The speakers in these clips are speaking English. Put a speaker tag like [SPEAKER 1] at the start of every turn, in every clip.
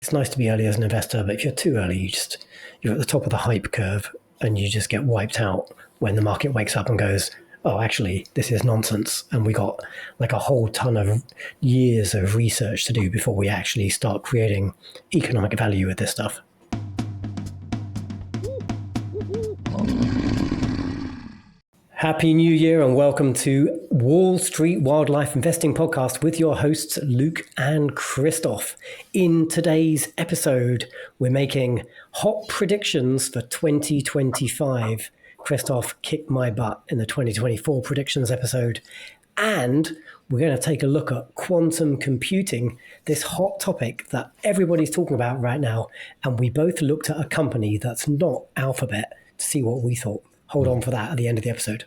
[SPEAKER 1] It's nice to be early as an investor, but if you're too early, you're at the top of the hype curve and you just get wiped out when the market wakes up and goes, oh, actually, this is nonsense. And we got like a whole ton of years of research to do before we actually start creating economic value with this stuff. Happy New Year and welcome to Wall Street Wildlife Investing Podcast with your hosts, Luke and Christoph. In today's episode, we're making hot predictions for 2025. Christoph kicked my butt in the 2024 predictions episode. And we're going to take a look at quantum computing, this hot topic that everybody's talking about right now. And we both looked at a company that's not Alphabet to see what we thought. Hold on for that at the end of the episode.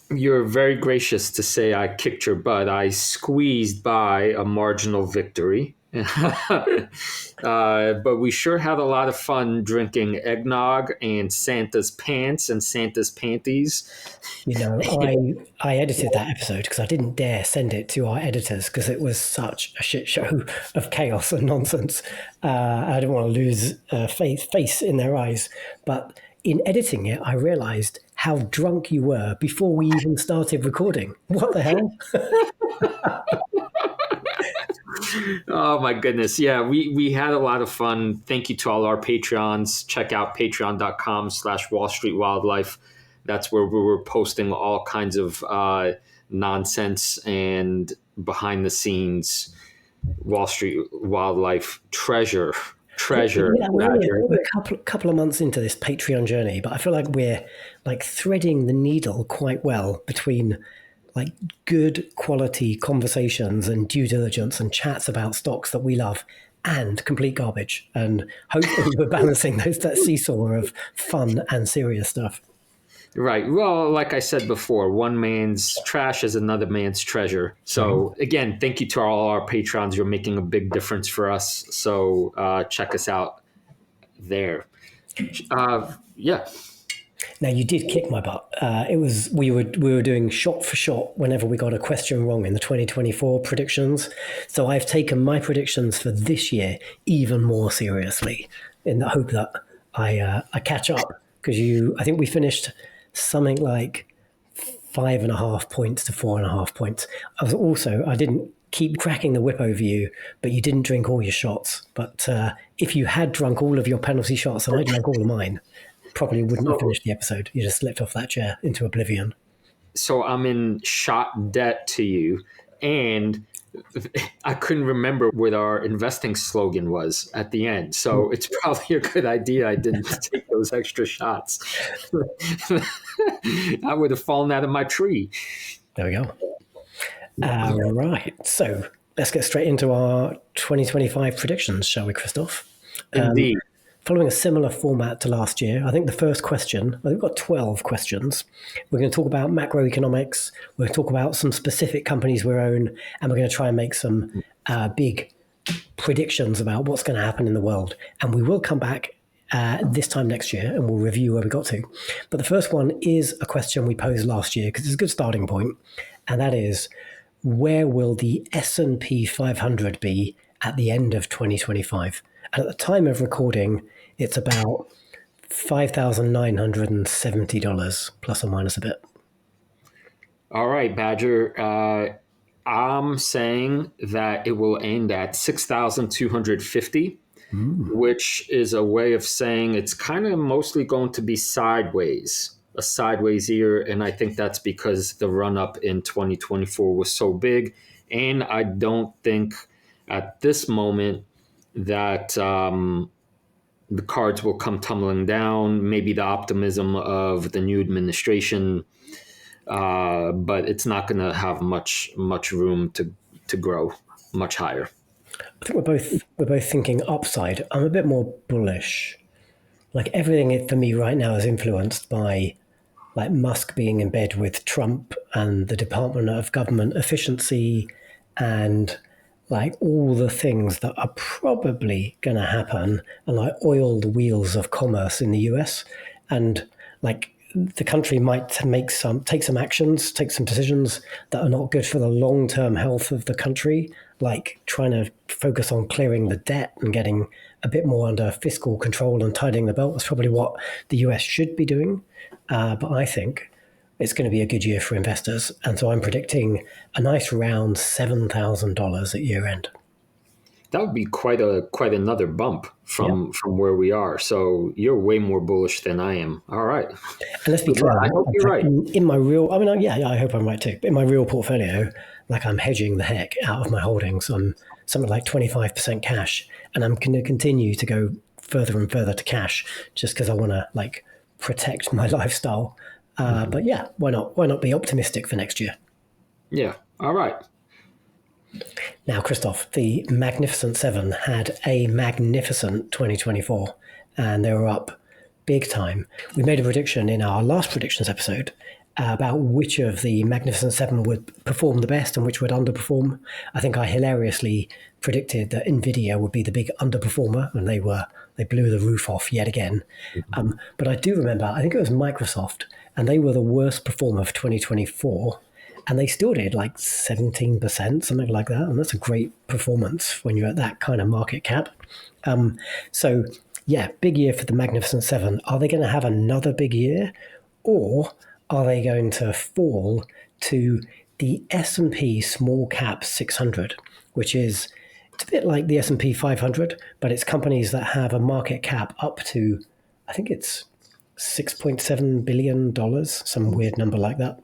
[SPEAKER 2] You're very gracious to say I kicked your butt. I squeezed by a marginal victory. But we sure had a lot of fun drinking eggnog and Santa's pants and Santa's panties.
[SPEAKER 1] You know, I edited that episode because I didn't dare send it to our editors because it was such a shit show of chaos and nonsense. I didn't want to lose face in their eyes. But in editing it, I realized how drunk you were before we even started recording. What the hell?
[SPEAKER 2] Oh my goodness. Yeah, we had a lot of fun. Thank you to all our Patreons. Check out patreon.com/Wall Street Wildlife. That's where we were posting all kinds of nonsense and behind the scenes Wall Street Wildlife treasure.
[SPEAKER 1] Yeah, we're a couple of months into this Patreon journey, but I feel like we're like threading the needle quite well between like good quality conversations and due diligence and chats about stocks that we love and complete garbage. And hopefully we're balancing that seesaw of fun and serious stuff.
[SPEAKER 2] Right. Well, like I said before, one man's trash is another man's treasure. So again, thank you to all our patrons. You're making a big difference for us. So check us out there. Yeah.
[SPEAKER 1] Now you did kick my butt. We were doing shot for shot whenever we got a question wrong in the 2024 predictions. So I've taken my predictions for this year even more seriously in the hope that I catch up because I think we finished something like 5.5 points to 4.5 points. I didn't keep tracking the whip over you, but you didn't drink all your shots. But if you had drunk all of your penalty shots and I drank all of mine, probably wouldn't have finished the episode. You just slipped off that chair into oblivion.
[SPEAKER 2] So I'm in shot debt to you. And I couldn't remember what our investing slogan was at the end. So it's probably a good idea I didn't take those extra shots. I would have fallen out of my tree.
[SPEAKER 1] There we go. All right. So let's get straight into our 2025 predictions, shall we, Christoph?
[SPEAKER 2] Indeed.
[SPEAKER 1] Following a similar format to last year, I think the first question, we've got 12 questions. We're going to talk about macroeconomics. We're going to talk about some specific companies we own, and we're going to try and make some big predictions about what's going to happen in the world. And we will come back this time next year and we'll review where we got to. But the first one is a question we posed last year because it's a good starting point. And that is, where will the S&P 500 be at the end of 2025? And at the time of recording, it's about $5,970 plus or minus a bit.
[SPEAKER 2] All right, Badger. I'm saying that it will end at 6,250, which is a way of saying it's kind of mostly going to be sideways, a sideways year. And I think that's because the run up in 2024 was so big. And I don't think at this moment that the cards will come tumbling down, maybe the optimism of the new administration, but it's not going to have much room to grow much higher.
[SPEAKER 1] I think we're both thinking upside. I'm a bit more bullish. Like everything for me right now is influenced by like Musk being in bed with Trump and the Department of Government Efficiency and like all the things that are probably going to happen and like oil the wheels of commerce in the US. And like the country might take some actions, take some decisions that are not good for the long-term health of the country, like trying to focus on clearing the debt and getting a bit more under fiscal control and tidying the belt. That's probably what the US should be doing. But I think it's going to be a good year for investors. And so I'm predicting a nice round $7,000 at year end.
[SPEAKER 2] That would be quite another bump from where we are. So you're way more bullish than I am. All right.
[SPEAKER 1] And let's be clear.
[SPEAKER 2] I hope you're right.
[SPEAKER 1] In my real, I mean, yeah, I hope I'm right too. But in my real portfolio, like I'm hedging the heck out of my holdings. I'm something like 25% cash, and I'm going to continue to go further and further to cash just because I want to like protect my lifestyle. But yeah, why not? Why not be optimistic for next year?
[SPEAKER 2] Yeah. All right.
[SPEAKER 1] Now, Christoph, the Magnificent Seven had a magnificent 2024, and they were up big time. We made a prediction in our last predictions episode about which of the Magnificent Seven would perform the best and which would underperform. I think I hilariously predicted that Nvidia would be the big underperformer, and they blew the roof off yet again. But I do remember, I think it was Microsoft, and they were the worst performer of 2024. And they still did like 17%, something like that. And that's a great performance when you're at that kind of market cap. So, yeah, big year for the Magnificent Seven. Are they going to have another big year? Or are they going to fall to the S&P Small Cap 600, which is, it's a bit like the S&P 500, but it's companies that have a market cap up to, I think it's $6.7 billion, some weird number like that.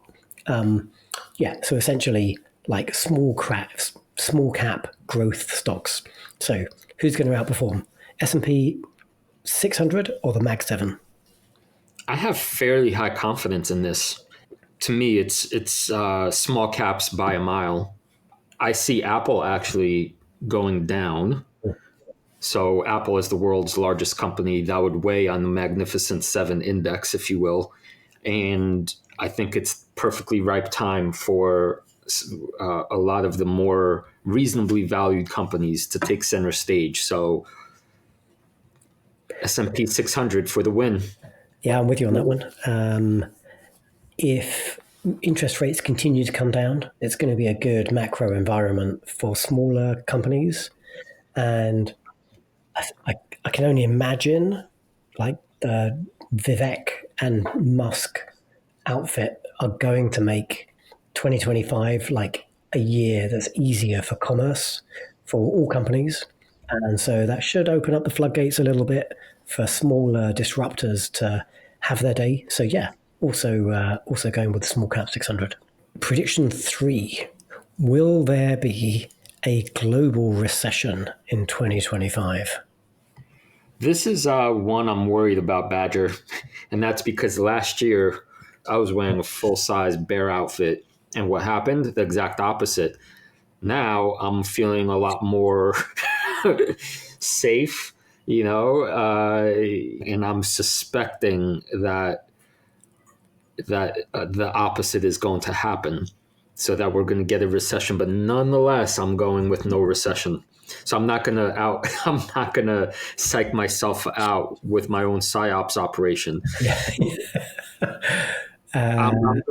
[SPEAKER 1] Yeah, so essentially like small cap growth stocks. So who's going to outperform, S&P 600 or the Mag 7?
[SPEAKER 2] I have fairly high confidence in this. To me, it's small caps by a mile. I see Apple actually going down. So Apple is the world's largest company. That would weigh on the Magnificent Seven index, if you will. And I think it's perfectly ripe time for a lot of the more reasonably valued companies to take center stage. So S&P 600 for the win.
[SPEAKER 1] Yeah, I'm with you on that one. If interest rates continue to come down, it's going to be a good macro environment for smaller companies. And I can only imagine like the Vivek and Musk outfit are going to make 2025 like a year that's easier for commerce for all companies. And so that should open up the floodgates a little bit for smaller disruptors to have their day. So yeah, also going with the small cap 600. Prediction 3. Will there be a global recession in 2025?
[SPEAKER 2] This is one I'm worried about, Badger. And that's because last year I was wearing a full-size bear outfit. And what happened? The exact opposite. Now I'm feeling a lot more safe, and I'm suspecting that the opposite is going to happen, so that we're going to get a recession. But nonetheless, I'm going with no recession. So I'm not gonna psych myself out with my own psyops operation. I'm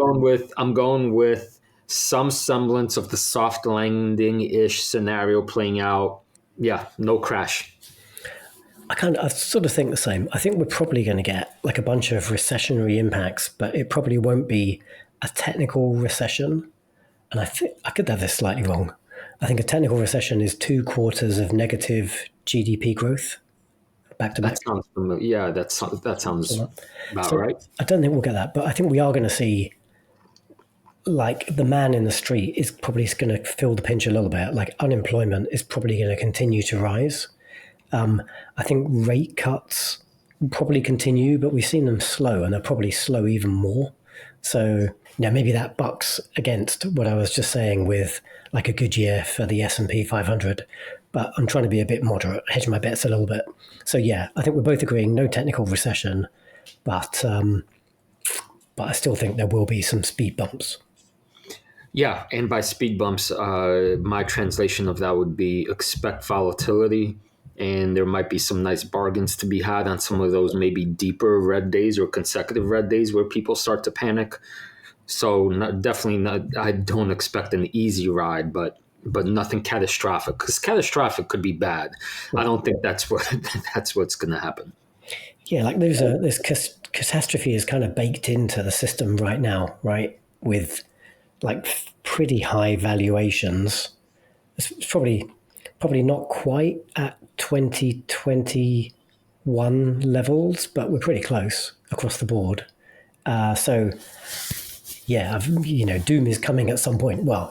[SPEAKER 2] going with some semblance of the soft landing-ish scenario playing out. Yeah, no crash.
[SPEAKER 1] I sort of think the same. I think we're probably going to get like a bunch of recessionary impacts, but it probably won't be a technical recession. And I think I could have this slightly wrong. I think a technical recession is 2 quarters of negative GDP growth back to back.
[SPEAKER 2] That sounds familiar. Yeah, that sounds about right.
[SPEAKER 1] I don't think we'll get that, but I think we are going to see like the man in the street is probably going to feel the pinch a little bit. Like unemployment is probably going to continue to rise. I think rate cuts will probably continue, but we've seen them slow, and they'll probably slow even more. So maybe that bucks against what I was just saying with like a good year for the S&P 500. But I'm trying to be a bit moderate, hedge my bets a little bit. So yeah, I think we're both agreeing no technical recession, but I still think there will be some speed bumps.
[SPEAKER 2] Yeah, and by speed bumps, my translation of that would be expect volatility and there might be some nice bargains to be had on some of those maybe deeper red days or consecutive red days where people start to panic. So definitely not. I don't expect an easy ride, but nothing catastrophic, because catastrophic could be bad. I don't think that's what's going to happen.
[SPEAKER 1] Yeah, like this catastrophe is kind of baked into the system right now, right? With like pretty high valuations. It's probably not quite at 2021 levels, but we're pretty close across the board. So yeah, doom is coming at some point. Well,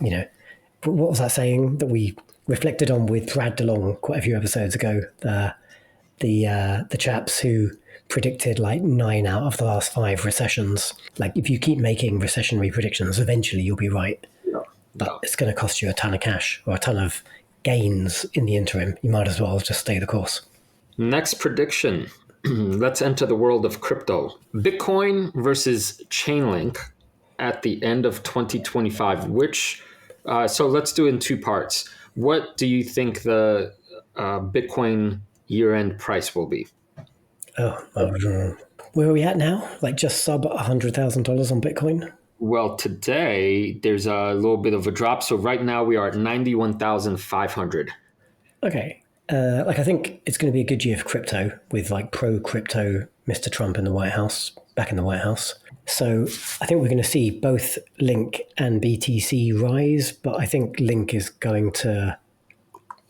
[SPEAKER 1] what was that saying that we reflected on with Brad DeLong quite a few episodes ago? The chaps who predicted like 9 out of the last 5 recessions. Like if you keep making recessionary predictions, eventually you'll be right. But it's going to cost you a ton of cash or a ton of gains in the interim. You might as well just stay the course.
[SPEAKER 2] Next prediction. Let's enter the world of crypto. Bitcoin versus Chainlink at the end of 2025. So let's do it in 2 parts. What do you think the Bitcoin year-end price will be?
[SPEAKER 1] Where are we at now? Like just sub $100,000 on Bitcoin?
[SPEAKER 2] Well, today there's a little bit of a drop. So right now we are at 91,500.
[SPEAKER 1] Okay. I think it's going to be a good year for crypto with like pro-crypto Mr. Trump in the White House, back in the White House. So I think we're going to see both Link and BTC rise, but I think Link is going to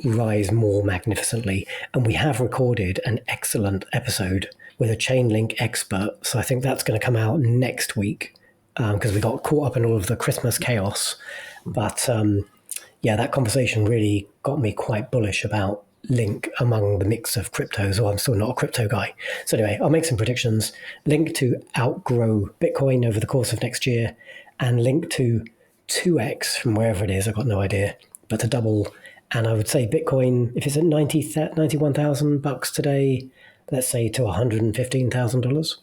[SPEAKER 1] rise more magnificently. And we have recorded an excellent episode with a Chainlink expert. So I think that's going to come out next week because we got caught up in all of the Christmas chaos. But yeah, that conversation really got me quite bullish about Link among the mix of cryptos, or I'm still not a crypto guy. So anyway, I'll make some predictions. Link to outgrow Bitcoin over the course of next year, and Link to 2x from wherever it is, I've got no idea, but to double. And I would say Bitcoin, if it's at $91,000 today, let's say to $115,000.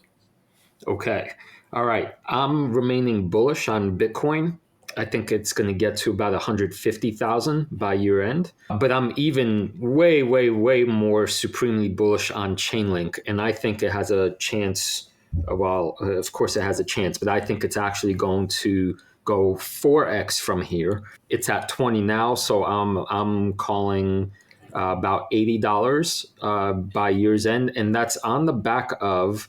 [SPEAKER 2] Okay. All right. I'm remaining bullish on Bitcoin. I think it's going to get to about 150,000 by year end. But I'm even way, way, way more supremely bullish on Chainlink. And I think it has a chance. Well, of course it has a chance, but I think it's actually going to go 4x from here. It's at 20 now. So I'm calling about $80 by year's end. And that's on the back of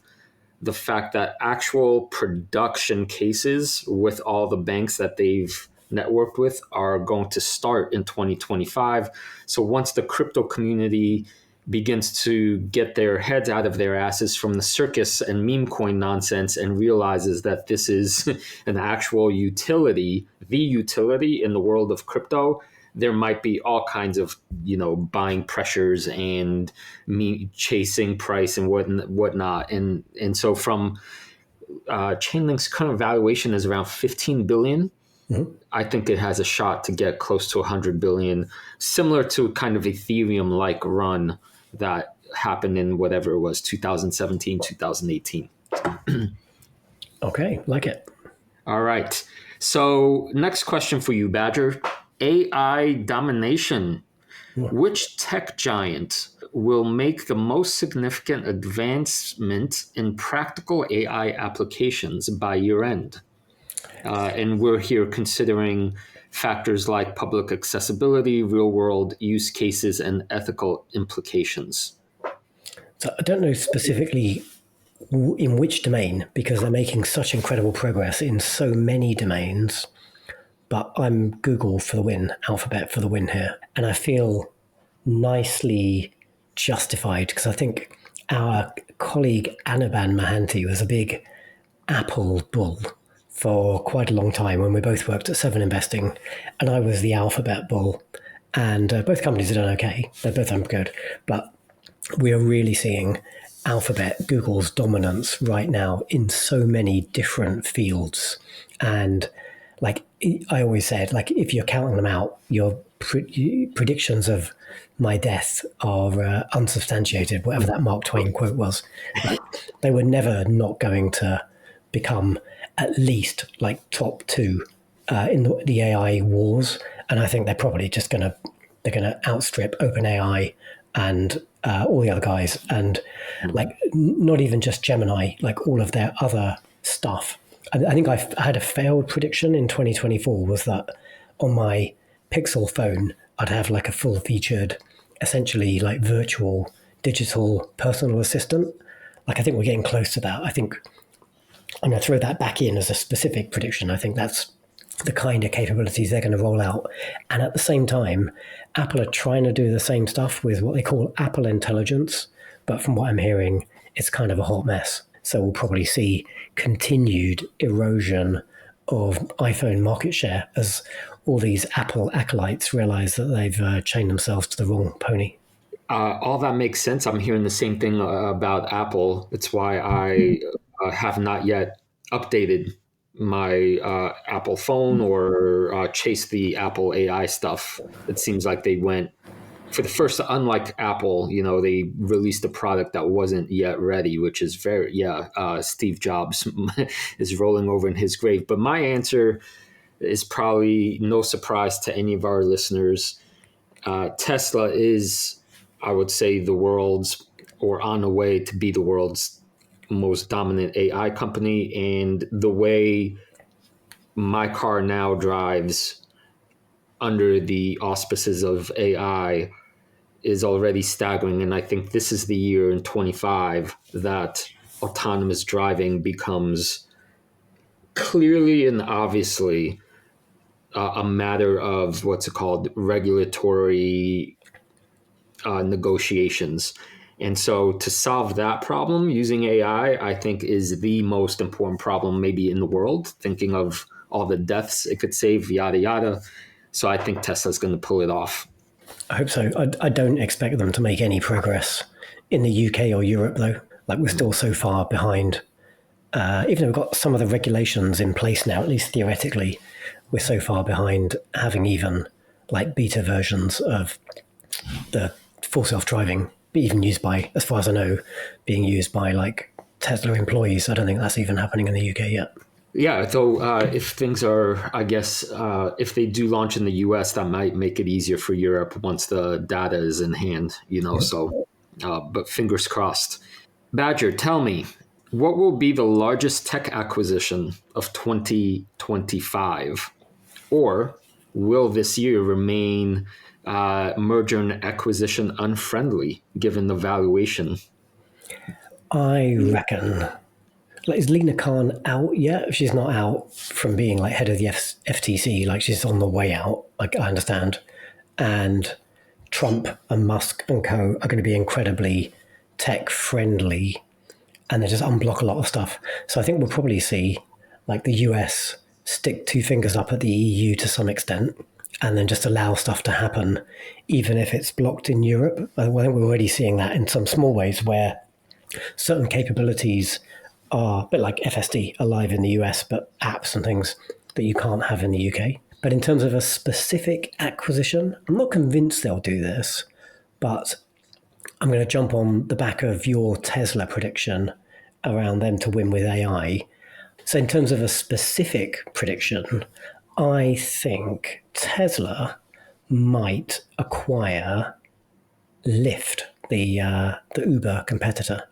[SPEAKER 2] the fact that actual production cases with all the banks that they've networked with are going to start in 2025. So once the crypto community begins to get their heads out of their asses from the circus and meme coin nonsense and realizes that this is an actual utility, the utility in the world of crypto, there might be all kinds of, buying pressures and me chasing price and whatnot. And so from Chainlink's current valuation is around 15 billion. Mm-hmm. I think it has a shot to get close to 100 billion, similar to kind of Ethereum-like run that happened in whatever it was, 2017, 2018.
[SPEAKER 1] Okay, like it.
[SPEAKER 2] All right. So next question for you, Badger. AI domination. Which tech giant will make the most significant advancement in practical AI applications by year end? And we're here considering factors like public accessibility, real world use cases, and ethical implications.
[SPEAKER 1] So I don't know specifically in which domain, because they're making such incredible progress in so many domains. But I'm Google for the win, Alphabet for the win here. And I feel nicely justified because I think our colleague Anirban Mahanti was a big Apple bull for quite a long time when we both worked at Seven Investing, and I was the Alphabet bull. And both companies have done okay. They're both good. But we are really seeing Alphabet, Google's dominance right now in so many different fields. And like I always said, like if you're counting them out, your predictions of my death are unsubstantiated, whatever that Mark Twain quote was. They were never not going to become at least like top 2 in the AI wars. And I think they're probably just they're going to outstrip OpenAI and all the other guys, and like not even just Gemini, like all of their other stuff. I think I had a failed prediction in 2024 was that on my Pixel phone, I'd have like a full featured, essentially like virtual digital personal assistant. Like I think we're getting close to that. I think I'm going to throw that back in as a specific prediction. I think that's the kind of capabilities they're going to roll out. And at the same time, Apple are trying to do the same stuff with what they call Apple Intelligence. But from what I'm hearing, it's kind of a hot mess. So we'll probably see continued erosion of iPhone market share as all these Apple acolytes realize that they've chained themselves to the wrong pony.
[SPEAKER 2] All that makes sense. I'm hearing the same thing about Apple. It's why I have not yet updated my Apple phone or chased the Apple AI stuff. It seems like they went for the first, unlike Apple, they released a product that wasn't yet ready, which is Steve Jobs is rolling over in his grave. But my answer is probably no surprise to any of our listeners. Tesla is, I would say, the world's, or on the way to be the world's most dominant AI company. And the way my car now drives under the auspices of AI is already staggering. And I think this is the year in 25 that autonomous driving becomes clearly and obviously a matter of what's it called, regulatory negotiations. And so to solve that problem using AI, I think is the most important problem maybe in the world, thinking of all the deaths it could save, yada, yada. So I think Tesla's going to pull it off.
[SPEAKER 1] I hope so. I don't expect them to make any progress in the UK or Europe, though. Like we're still so far behind. Even though we've got some of the regulations in place now, at least theoretically, we're so far behind having even like beta versions of the full self-driving even used by, as far as I know, being used by like Tesla employees. I don't think that's even happening in the UK yet.
[SPEAKER 2] Yeah, though if things are, I guess, if they do launch in the US, that might make it easier for Europe once the data is in hand, so, but fingers crossed. Badger, tell me, what will be the largest tech acquisition of 2025? Or will this year remain merger and acquisition unfriendly given the valuation?
[SPEAKER 1] I reckon. Like, is Lena Khan out yet? She's not out from being like head of the FTC. Like she's on the way out. Like I understand, and Trump and Musk and co are going to be incredibly tech friendly, and they just unblock a lot of stuff. So I think we'll probably see like the US stick two fingers up at the EU to some extent, and then just allow stuff to happen, even if it's blocked in Europe. I think we're already seeing that in some small ways where certain capabilities are a bit like FSD alive in the US, but apps and things that you can't have in the UK. But in terms of a specific acquisition, I'm not convinced they'll do this, but I'm going to jump on the back of your Tesla prediction around them to win with AI. So in terms of a specific prediction, I think Tesla might acquire Lyft, the Uber competitor.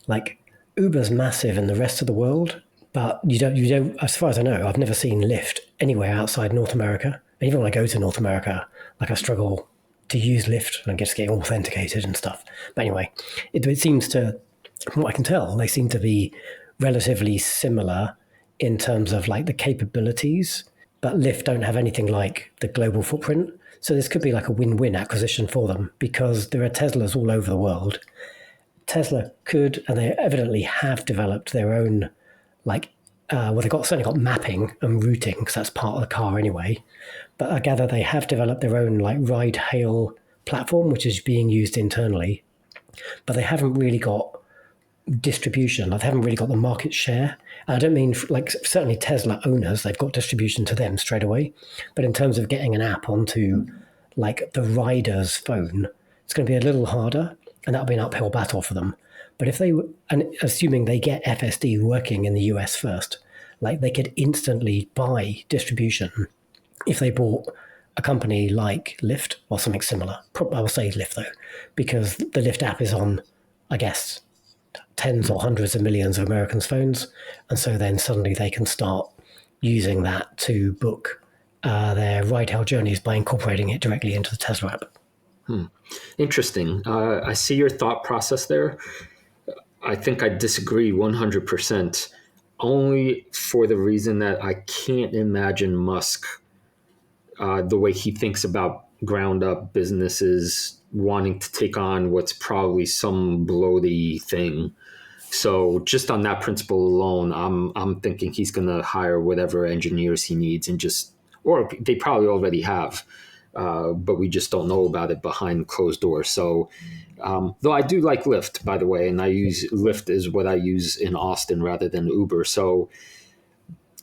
[SPEAKER 1] Like Uber's massive in the rest of the world, but you don't. As far as I know, I've never seen Lyft anywhere outside North America. And even when I go to North America, like I struggle to use Lyft and just getting authenticated and stuff. But anyway, it seems to, from what I can tell, they seem to be relatively similar in terms of like the capabilities, but Lyft don't have anything like the global footprint. So this could be like a win-win acquisition for them because there are Teslas all over the world. Tesla could, and they evidently have developed their own, like, they've certainly got mapping and routing because that's part of the car anyway. But I gather they have developed their own like ride-hail platform, which is being used internally. But they haven't really got distribution. They haven't really got the market share. And I don't mean like certainly Tesla owners, they've got distribution to them straight away. But in terms of getting an app onto like the rider's phone, it's going to be a little harder. And that'll be an uphill battle for them. But if they, and assuming they get FSD working in the US first, like they could instantly buy distribution if they bought a company like Lyft or something similar. I will say Lyft though, because the Lyft app is on, I guess, tens or hundreds of millions of Americans' phones. And so then suddenly they can start using that to book their ride-hail journeys by incorporating it directly into the Tesla app.
[SPEAKER 2] Interesting. I see your thought process there. I think I disagree 100%, only for the reason that I can't imagine Musk, the way he thinks about ground up businesses, wanting to take on what's probably some bloaty thing. So just on that principle alone, I'm thinking he's going to hire whatever engineers he needs and just, or they probably already have, but we just don't know about it behind closed doors. So, though I do like Lyft, by the way, and I use Lyft is what I use in Austin rather than Uber. So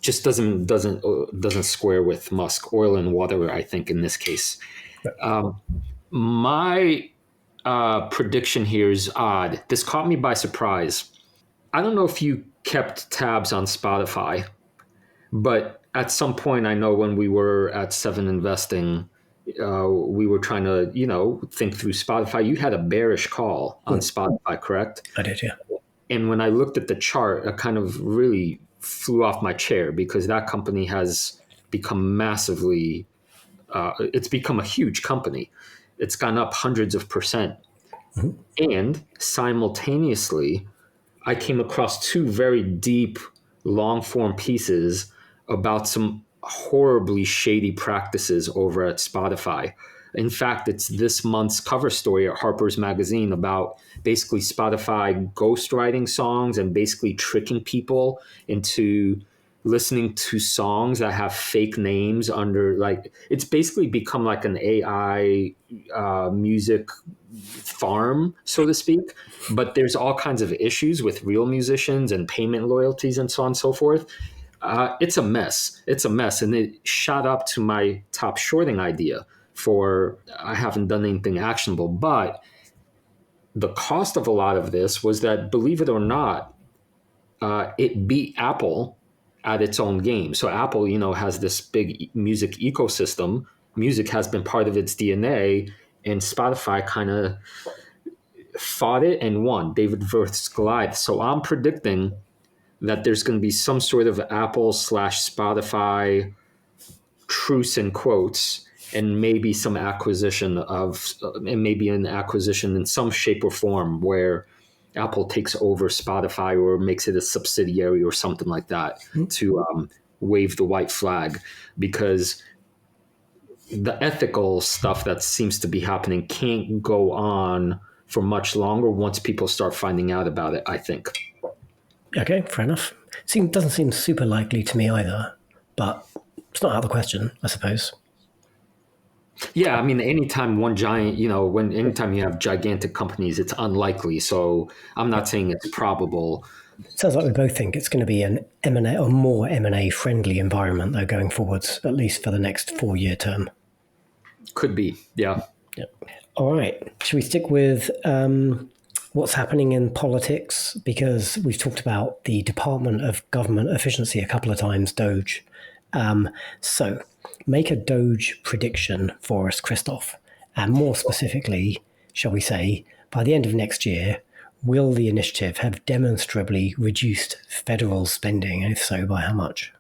[SPEAKER 2] just doesn't square with Musk. Oil and water, I think, in this case. My prediction here is odd. This caught me by surprise. I don't know if you kept tabs on Spotify, but at some point, I know when we were at Seven Investing, we were trying to, think through Spotify. You had a bearish call on Spotify, correct?
[SPEAKER 1] I did, yeah.
[SPEAKER 2] And when I looked at the chart, I kind of really flew off my chair because that company has become massively, it's become a huge company. It's gone up hundreds of percent. Mm-hmm. And simultaneously, I came across two very deep, long form pieces about some horribly shady practices over at Spotify. In fact, it's this month's cover story at Harper's Magazine about basically Spotify ghostwriting songs and basically tricking people into listening to songs that have fake names under, like, it's basically become like an AI music farm, so to speak. But there's all kinds of issues with real musicians and payment loyalties and so on and so forth. It's a mess. It's a mess. And it shot up to my top shorting idea for I haven't done anything actionable. But the cost of a lot of this was that, believe it or not, it beat Apple at its own game. So Apple, has this big music ecosystem. Music has been part of its DNA, and Spotify kind of fought it and won. David versus Goliath. So I'm predicting that there's going to be some sort of Apple/Spotify truce in quotes, and maybe some acquisition in some shape or form where Apple takes over Spotify or makes it a subsidiary or something like that to wave the white flag, because the ethical stuff that seems to be happening can't go on for much longer once people start finding out about it, I think.
[SPEAKER 1] Okay, fair enough. Doesn't seem super likely to me either, but it's not out of the question, I suppose.
[SPEAKER 2] Yeah, I mean, anytime one giant, anytime you have gigantic companies, it's unlikely. So I'm not saying it's probable.
[SPEAKER 1] Sounds like we both think it's going to be an M&A or more M&A friendly environment, though, going forwards, at least for the next 4-year term.
[SPEAKER 2] Could be, yeah.
[SPEAKER 1] All right. Should we stick with what's happening in politics? Because we've talked about the Department of Government Efficiency a couple of times, DOGE. So make a DOGE prediction for us, Christoph. And more specifically, shall we say, by the end of next year, will the initiative have demonstrably reduced federal spending? And if so, by how much?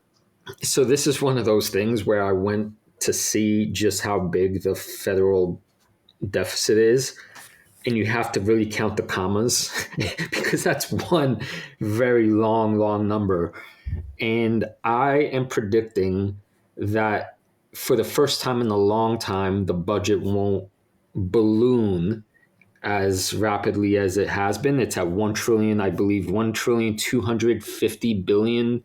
[SPEAKER 2] So this is one of those things where I went to see just how big the federal deficit is. And you have to really count the commas because that's one very long number. And I am predicting that for the first time in a long time, the budget won't balloon as rapidly as it has been. It's at 1 trillion, I believe, 1,250 billion.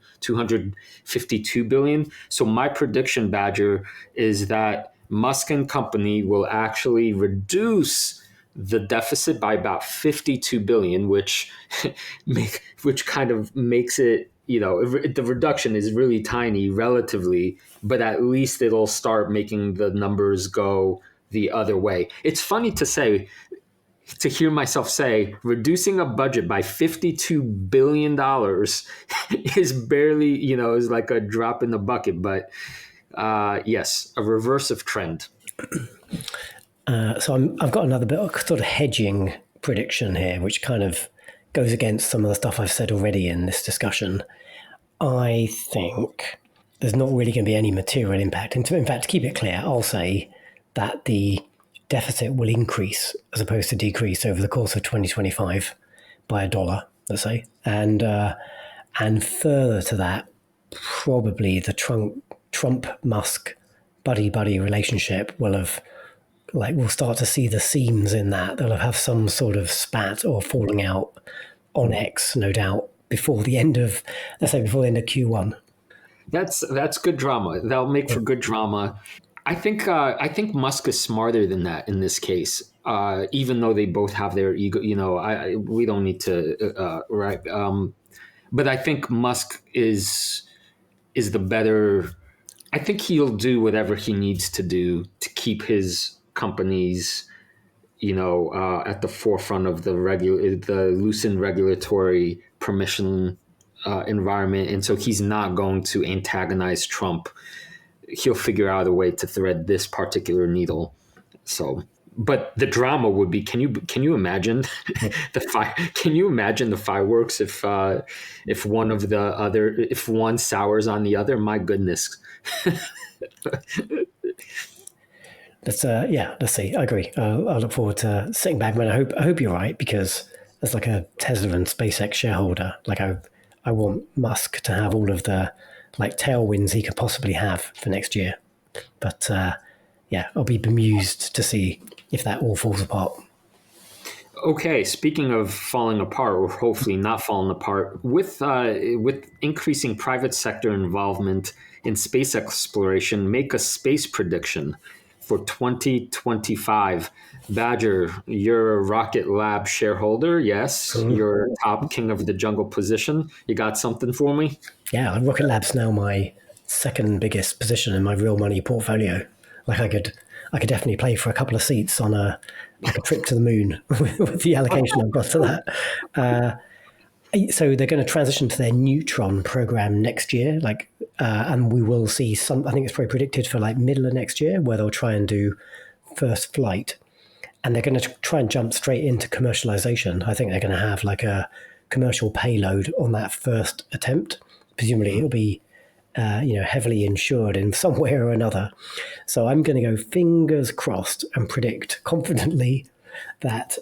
[SPEAKER 2] So my prediction, Badger, is that Musk and company will actually reduce the deficit by about 52 billion, which kind of makes it, the reduction is really tiny relatively, but at least it'll start making the numbers go the other way. It's funny to hear myself say reducing a budget by $52 billion is barely, is like a drop in the bucket. But Yes, a reverse of trend.
[SPEAKER 1] So I've got another bit of sort of hedging prediction here, which kind of goes against some of the stuff I've said already in this discussion. I think there's not really going to be any material impact. In fact, to keep it clear, I'll say that the deficit will increase as opposed to decrease over the course of 2025 by $1, let's say. And further to that, probably the Trump-Musk buddy-buddy relationship will we'll start to see the seams in that. They'll have some sort of spat or falling out on X, no doubt, before the end of Q1.
[SPEAKER 2] That's good drama. That'll make for good drama. I think Musk is smarter than that in this case. Even though they both have their ego, we don't need to right. But I think Musk is the better. I think he'll do whatever he needs to do to keep his companies, at the forefront of the loosened regulatory permission environment, and so he's not going to antagonize Trump. He'll figure out a way to thread this particular needle. So, but the drama would be: can you imagine Can you imagine the fireworks if one sours on the other? My goodness.
[SPEAKER 1] Let's see. I agree. I look forward to sitting back. I hope you're right, because as like a Tesla and SpaceX shareholder, I want Musk to have all of the tailwinds he could possibly have for next year. But I'll be bemused to see if that all falls apart.
[SPEAKER 2] Okay, speaking of falling apart, or hopefully not falling apart, with increasing private sector involvement in space exploration, make a space prediction for 2025. Badger, you're a Rocket Lab shareholder. Yes, you're top king of the jungle position. You got something for me?
[SPEAKER 1] Yeah, Rocket Lab's now my second biggest position in my real money portfolio. I could definitely play for a couple of seats on a trip to the moon with the allocation I've got to that. So they're going to transition to their Neutron program next year, and we will see some. I think it's probably predicted for middle of next year, where they'll try and do first flight, and they're going to try and jump straight into commercialization. I think they're going to have a commercial payload on that first attempt. Presumably, it'll be heavily insured in some way or another. So I'm going to go fingers crossed and predict confidently that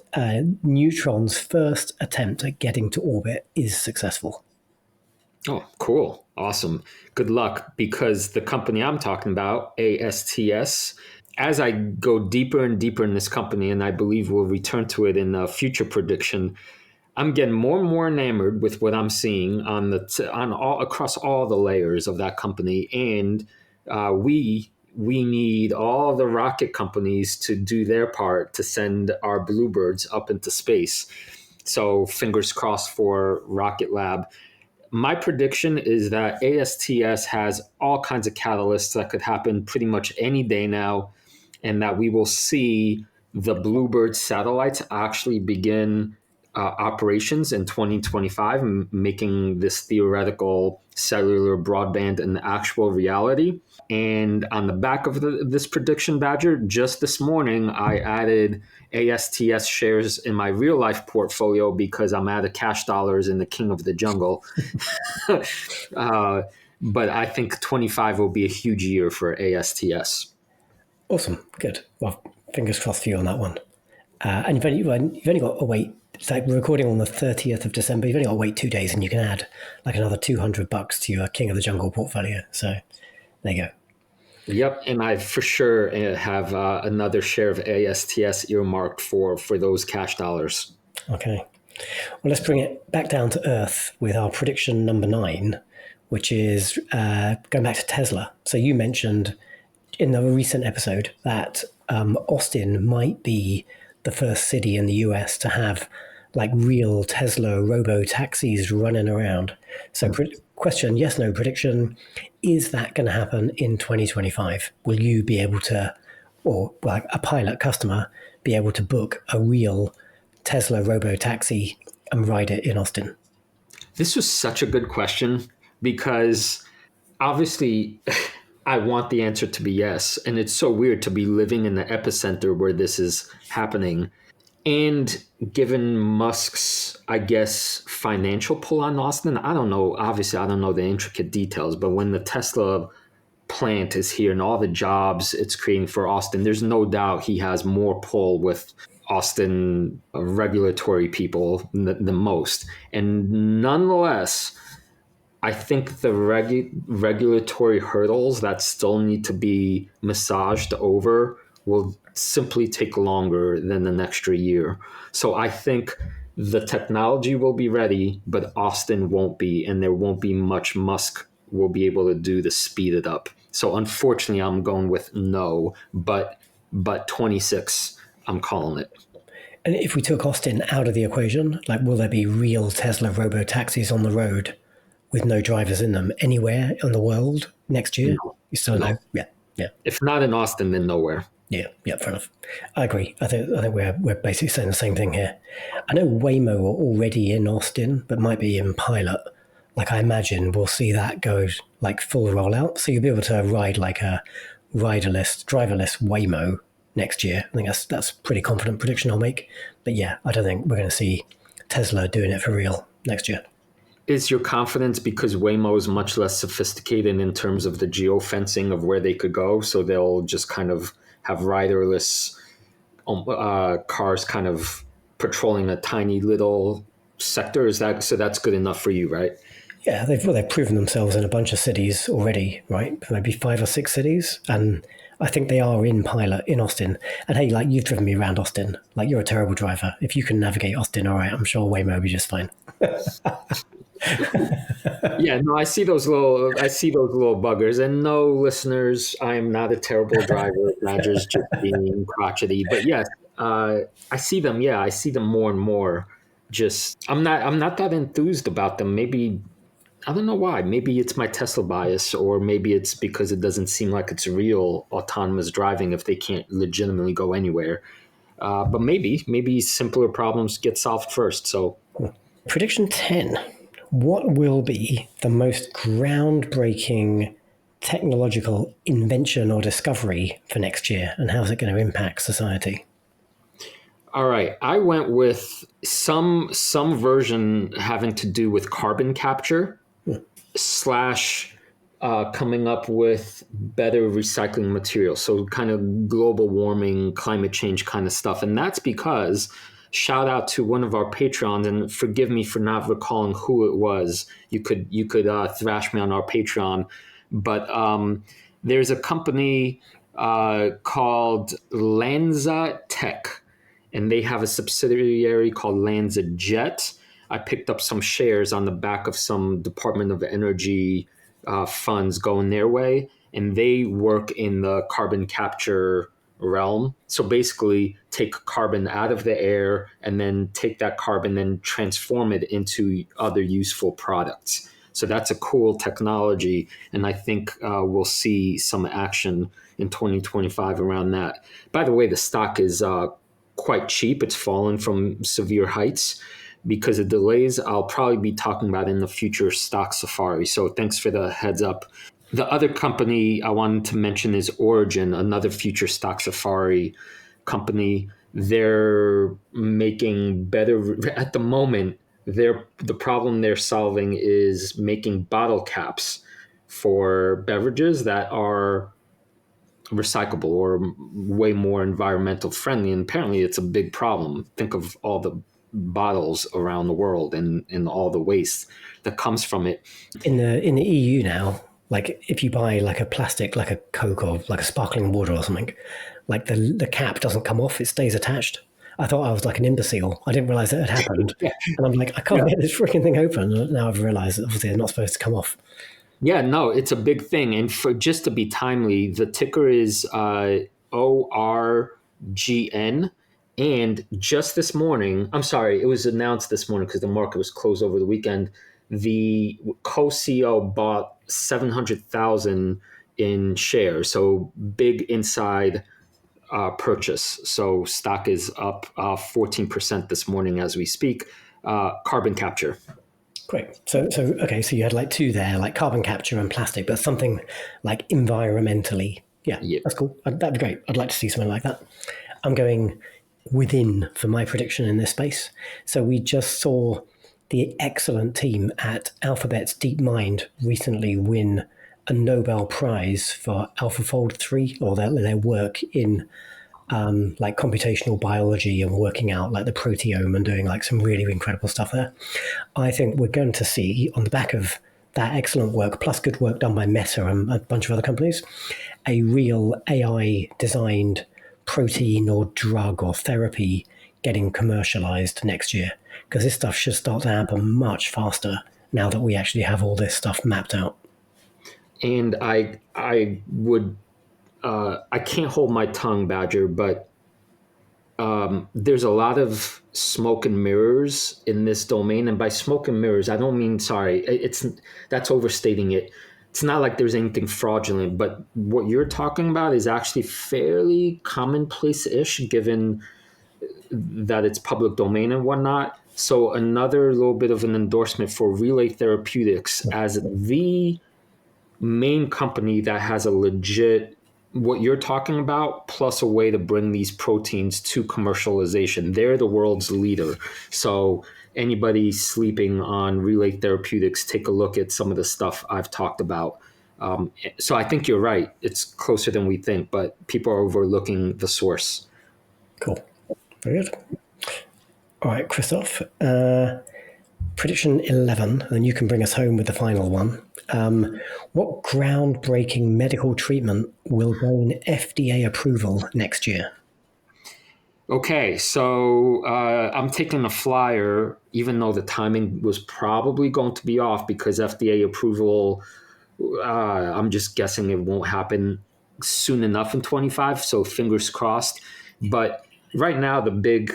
[SPEAKER 1] Neutron's first attempt at getting to orbit is successful.
[SPEAKER 2] Oh, cool. Awesome. Good luck, because the company I'm talking about, ASTS, as I go deeper and deeper in this company, and I believe we'll return to it in a future prediction, I'm getting more and more enamored with what I'm seeing across all the layers of that company. And we need all the rocket companies to do their part to send our bluebirds up into space. So fingers crossed for Rocket Lab. My prediction is that ASTS has all kinds of catalysts that could happen pretty much any day now, and that we will see the Bluebird satellites actually begin operations in 2025, making this theoretical cellular broadband an actual reality. And on the back of this prediction, Badger, just this morning, I added ASTS shares in my real life portfolio because I'm out of cash dollars in the king of the jungle. But I think 25 will be a huge year for ASTS.
[SPEAKER 1] Awesome. Good. Well, fingers crossed for you on that one. And you've only got to wait. It's we're recording on the 30th of December. You've only got to wait 2 days, and you can add another $200 to your King of the Jungle portfolio. So there you go.
[SPEAKER 2] Yep, and I for sure have another share of ASTS earmarked for those cash dollars.
[SPEAKER 1] Okay. Well, let's bring it back down to earth with our prediction number 9, which is going back to Tesla. So you mentioned in a recent episode that Austin might be the first city in the US to have real Tesla RoboTaxis running around. So question, yes, no prediction. Is that going to happen in 2025? Will you be able to, or a pilot customer, be able to book a real Tesla RoboTaxi and ride it in Austin?
[SPEAKER 2] This was such a good question, because obviously I want the answer to be yes. And it's so weird to be living in the epicenter where this is happening. And given Musk's, I guess, financial pull on Austin, I don't know. Obviously, I don't know the intricate details, but when the Tesla plant is here and all the jobs it's creating for Austin, there's no doubt he has more pull with Austin regulatory people than most. And nonetheless, I think the regulatory hurdles that still need to be massaged over will simply take longer than an extra year. So I think the technology will be ready, but Austin won't be, and there won't be much Musk will be able to do to speed it up. So unfortunately, I'm going with no, but 26, I'm calling it.
[SPEAKER 1] And if we took Austin out of the equation, like, will there be real Tesla robo-taxis on the road with no drivers in them anywhere in the world next year?
[SPEAKER 2] No,
[SPEAKER 1] You still
[SPEAKER 2] no.
[SPEAKER 1] know? Yeah, yeah,
[SPEAKER 2] If not in Austin, then nowhere.
[SPEAKER 1] yeah, yeah. Fair enough. I agree. I think we're basically saying the same thing here. I know Waymo are already in Austin, but might be in pilot. Like, I imagine we'll see that go like full rollout. So you'll be able to ride like a driverless Waymo next year. I think that's a pretty confident prediction I'll make. But yeah, I don't think we're going to see Tesla doing it for real next year.
[SPEAKER 2] Is your confidence because Waymo is much less sophisticated in terms of the geofencing of where they could go? So they'll just kind of have riderless cars kind of patrolling a tiny little sector. Is that so? That's good enough for you, right?
[SPEAKER 1] Yeah, they've proven themselves in a bunch of cities already, right? Maybe 5 or 6 cities, and I think they are in pilot in Austin. And hey, like, you've driven me around Austin. Like, you're a terrible driver. If you can navigate Austin, all right, I'm sure Waymo will be just fine.
[SPEAKER 2] Yeah, no, I see those little buggers. And no, listeners, I'm not a terrible driver. Badger's just being crotchety. But yes, I see them. Yeah, I see them more and more. Just I'm not that enthused about them. Maybe I don't know why. Maybe it's my Tesla bias, or maybe it's because it doesn't seem like it's real autonomous driving if they can't legitimately go anywhere. But maybe simpler problems get solved first. So
[SPEAKER 1] Prediction 10. What will be the most groundbreaking technological invention or discovery for next year, and how's it going to impact society?
[SPEAKER 2] all right, I went with some version having to do with carbon capture slash coming up with better recycling materials. So kind of global warming, climate change kind of stuff. And that's because shout out to one of our Patreons, and forgive me for not recalling who it was. You could thrash me on our Patreon, but there's a company called Lanza Tech, and they have a subsidiary called Lanza Jet. I picked up some shares on the back of some Department of Energy funds going their way, and they work in the carbon capture realm. So basically, take carbon out of the air and then take that carbon and transform it into other useful products. So that's a cool technology, and I think we'll see some action in 2025 around that. By the way, the stock is quite cheap. It's fallen from severe heights because of delays. I'll probably be talking about in the future stock safari. So thanks for the heads up. The other company I wanted to mention is Origin, another future stock safari company. They're making better at the moment. The problem they're solving is making bottle caps for beverages that are recyclable or way more environmental friendly. And apparently it's a big problem. Think of all the bottles around the world and all the waste that comes from it.
[SPEAKER 1] In the EU now, like, if you buy like a plastic, like a Coke or like a sparkling water or something, like the cap doesn't come off; it stays attached. I thought I was like an imbecile. I didn't realize it had happened,
[SPEAKER 2] Yeah.
[SPEAKER 1] and I'm like, I can't get this freaking thing open. And now I've realized that obviously they're not supposed to come off.
[SPEAKER 2] Yeah, no, it's a big thing. And for just to be timely, the ticker is ORGN. And just this morning, I'm sorry, it was announced this morning because the market was closed over the weekend. The co-CEO bought 700,000 in shares. So big inside purchase. So stock is up 14% this morning as we speak. Carbon capture.
[SPEAKER 1] Great. So okay, so you had like two there, like carbon capture and plastic, but something like environmentally. Yeah,
[SPEAKER 2] Yep.
[SPEAKER 1] that's cool. That'd be great. I'd like to see something like that. I'm going within for my prediction in this space. So we just saw the excellent team at Alphabet's DeepMind recently win a Nobel Prize for AlphaFold 3, or their work in like computational biology and working out like the proteome and doing like some really incredible stuff there. I think we're going to see on the back of that excellent work, plus good work done by Meta and a bunch of other companies, a real AI designed protein or drug or therapy getting commercialized next year. Because this stuff should start to happen much faster now that we actually have all this stuff mapped out.
[SPEAKER 2] And I would I can't hold my tongue, Badger, but there's a lot of smoke and mirrors in this domain. And by smoke and mirrors, I don't mean, sorry, that's overstating it. It's not like there's anything fraudulent, but what you're talking about is actually fairly commonplace-ish, given that it's public domain and whatnot. So another little bit of an endorsement for Relay Therapeutics as the main company that has a legit what you're talking about, plus a way to bring these proteins to commercialization. They're the world's leader. So anybody sleeping on Relay Therapeutics, take a look at some of the stuff I've talked about. So I think you're right. It's closer than we think, but people are overlooking the source.
[SPEAKER 1] Cool. Very good. All right, Christoph. Prediction 11, and you can bring us home with the final one. What groundbreaking medical treatment will gain FDA approval next year?
[SPEAKER 2] Okay, so I'm taking a flyer, even though the timing was probably going to be off because FDA approval, I'm just guessing it won't happen soon enough in 25, so fingers crossed. But right now, the big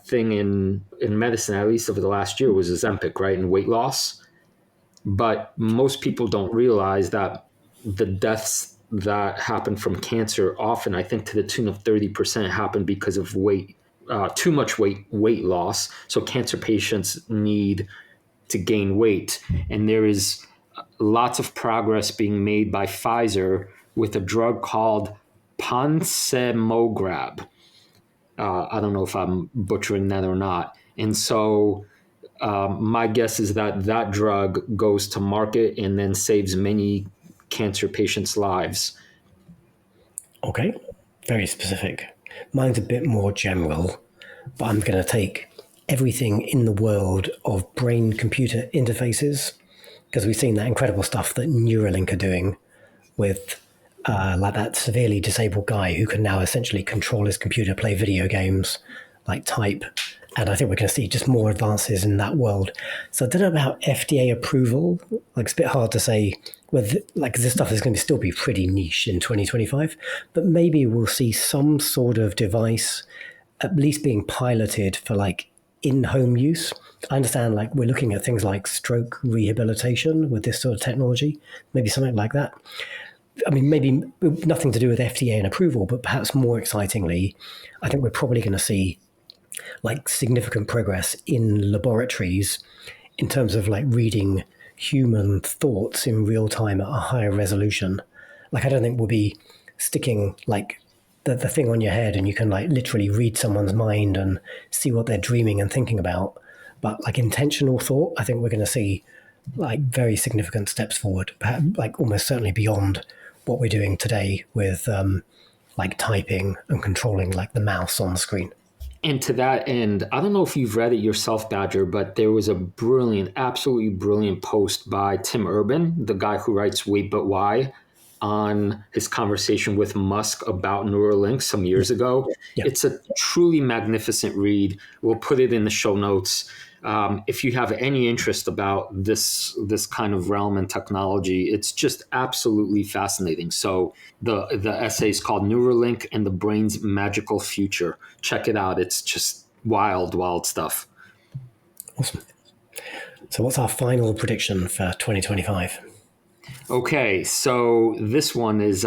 [SPEAKER 2] thing in medicine, at least over the last year, was Ozempic, right, and weight loss. But most people don't realize that the deaths that happen from cancer often, I think to the tune of 30%, happen because of too much weight loss. So cancer patients need to gain weight. And there is lots of progress being made by Pfizer with a drug called Ponsemograb. I don't know if I'm butchering that or not. And so my guess is that drug goes to market and then saves many cancer patients' lives.
[SPEAKER 1] Okay, very specific. Mine's a bit more general, but I'm going to take everything in the world of brain-computer interfaces, because we've seen that incredible stuff that Neuralink are doing with like that severely disabled guy who can now essentially control his computer, play video games, like type. And I think we're going to see just more advances in that world. So I don't know about FDA approval. Like it's a bit hard to say whether like this stuff is going to still be pretty niche in 2025, but maybe we'll see some sort of device at least being piloted for like in-home use. I understand like we're looking at things like stroke rehabilitation with this sort of technology, maybe something like that. I mean, maybe nothing to do with FDA and approval, but perhaps more excitingly, I think we're probably going to see like significant progress in laboratories in terms of like reading human thoughts in real time at a higher resolution. Like, I don't think we'll be sticking like the thing on your head and you can like literally read someone's mind and see what they're dreaming and thinking about. But like intentional thought, I think we're going to see like very significant steps forward, perhaps like almost certainly beyond what we're doing today with like typing and controlling like the mouse on the screen.
[SPEAKER 2] And to that end, I don't know if you've read it yourself, Badger, but there was a brilliant, absolutely brilliant post by Tim Urban, the guy who writes Wait But Why, on his conversation with Musk about Neuralink some years ago.
[SPEAKER 1] Yeah.
[SPEAKER 2] It's a truly magnificent read. We'll put it in the show notes. If you have any interest about this kind of realm and technology, it's just absolutely fascinating. So the essay is called Neuralink and the Brain's Magical Future. Check it out. It's just wild stuff.
[SPEAKER 1] Awesome. So what's our final prediction for 2025?
[SPEAKER 2] Okay, so this one is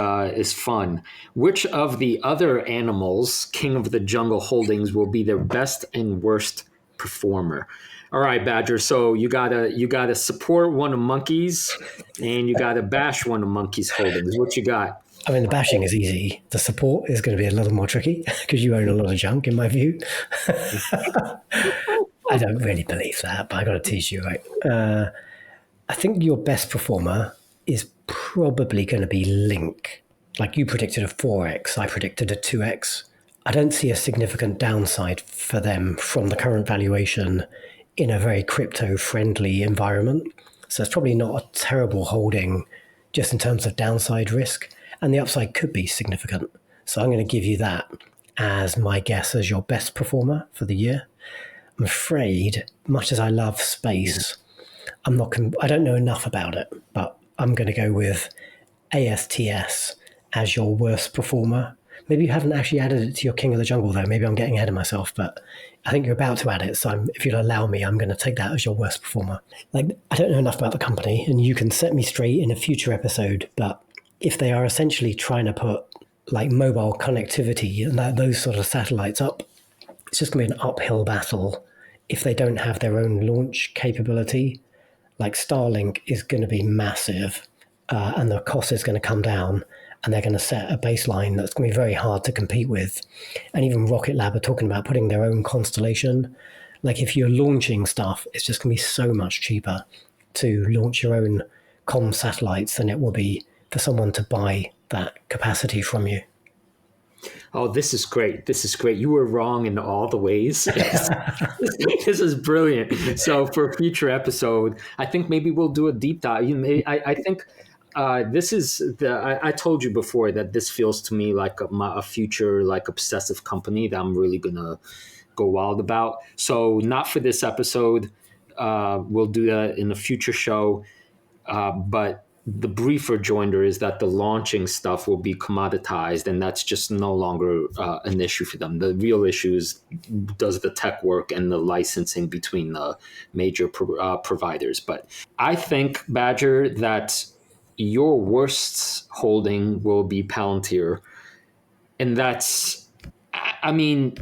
[SPEAKER 2] fun. Which of the other animals, King of the Jungle Holdings, will be their best and worst performer? All right, Badger. So you gotta support one of Monkey's, and you gotta bash one of Monkey's holdings. What you got?
[SPEAKER 1] I mean, the bashing is easy. The support is going to be a little more tricky because you own a lot of junk, in my view. I don't really believe that, but I got to tease you, right? I think your best performer is probably going to be Link. Like you predicted a 4x, I predicted a 2x. I don't see a significant downside for them from the current valuation in a very crypto-friendly environment. So it's probably not a terrible holding just in terms of downside risk. And the upside could be significant. So I'm going to give you that as my guess as your best performer for the year. I'm afraid, much as I love space, I don't know enough about it, but I'm going to go with ASTS as your worst performer. Maybe you haven't actually added it to your King of the Jungle, though. Maybe I'm getting ahead of myself, but I think you're about to add it. So if you'll allow me, I'm going to take that as your worst performer. Like, I don't know enough about the company, and you can set me straight in a future episode, but if they are essentially trying to put like mobile connectivity and those sort of satellites up, it's just going to be an uphill battle if they don't have their own launch capability. Like Starlink is going to be massive, and the cost is going to come down, and they're going to set a baseline that's going to be very hard to compete with. And even Rocket Lab are talking about putting their own constellation. Like if you're launching stuff, it's just going to be so much cheaper to launch your own comm satellites than it will be for someone to buy that capacity from you.
[SPEAKER 2] Oh, this is great. This is great. You were wrong in all the ways. This is brilliant. So for a future episode, I think maybe we'll do a deep dive. I think this is I told you before that this feels to me like a future like obsessive company that I'm really gonna go wild about. So not for this episode. We'll do that in a future show. But the brief rejoinder is that the launching stuff will be commoditized, and that's just no longer an issue for them. The real issue is does the tech work and the licensing between the major providers. But I think, Badger, that your worst holding will be Palantir. And that's, I mean,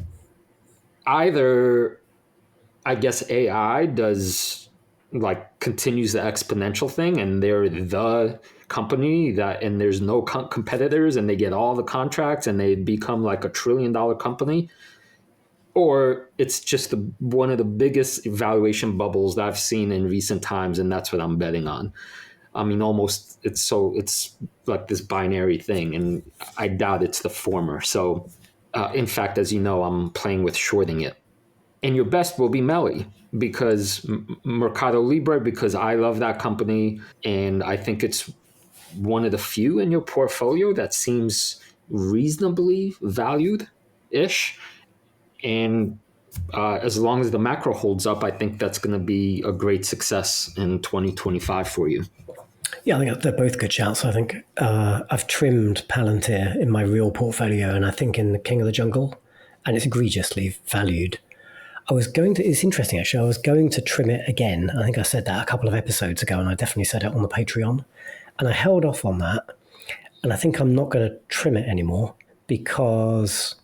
[SPEAKER 2] either, I guess, AI does like continues the exponential thing and they're the company that and there's no competitors and they get all the contracts and they become like $1 trillion company, or it's just one of the biggest valuation bubbles that I've seen in recent times, and that's what I'm betting on. I mean, almost it's like this binary thing, and I doubt it's the former. So in fact, as you know, I'm playing with shorting it. And your best will be Melly because Mercado Libre, because I love that company. And I think it's one of the few in your portfolio that seems reasonably valued-ish. And as long as the macro holds up, I think that's going to be a great success in 2025 for you.
[SPEAKER 1] Yeah, I think they're both good shouts. I think I've trimmed Palantir in my real portfolio, and I think in the King of the Jungle, and it's egregiously valued. It's interesting actually, I was going to trim it again. I think I said that a couple of episodes ago, and I definitely said it on the Patreon. And I held off on that. And I think I'm not going to trim it anymore because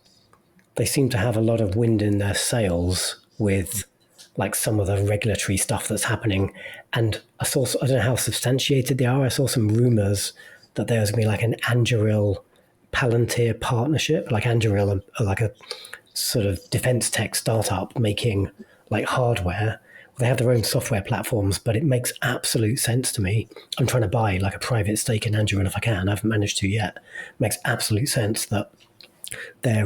[SPEAKER 1] they seem to have a lot of wind in their sails with like some of the regulatory stuff that's happening. And I don't know how substantiated they are. I saw some rumors that there's going to be like an Anduril Palantir partnership, like Anduril, like a sort of defense tech startup making like hardware. They have their own software platforms, but it makes absolute sense to me. I'm trying to buy like a private stake in Anduril if I can. I haven't managed to yet. It makes absolute sense that their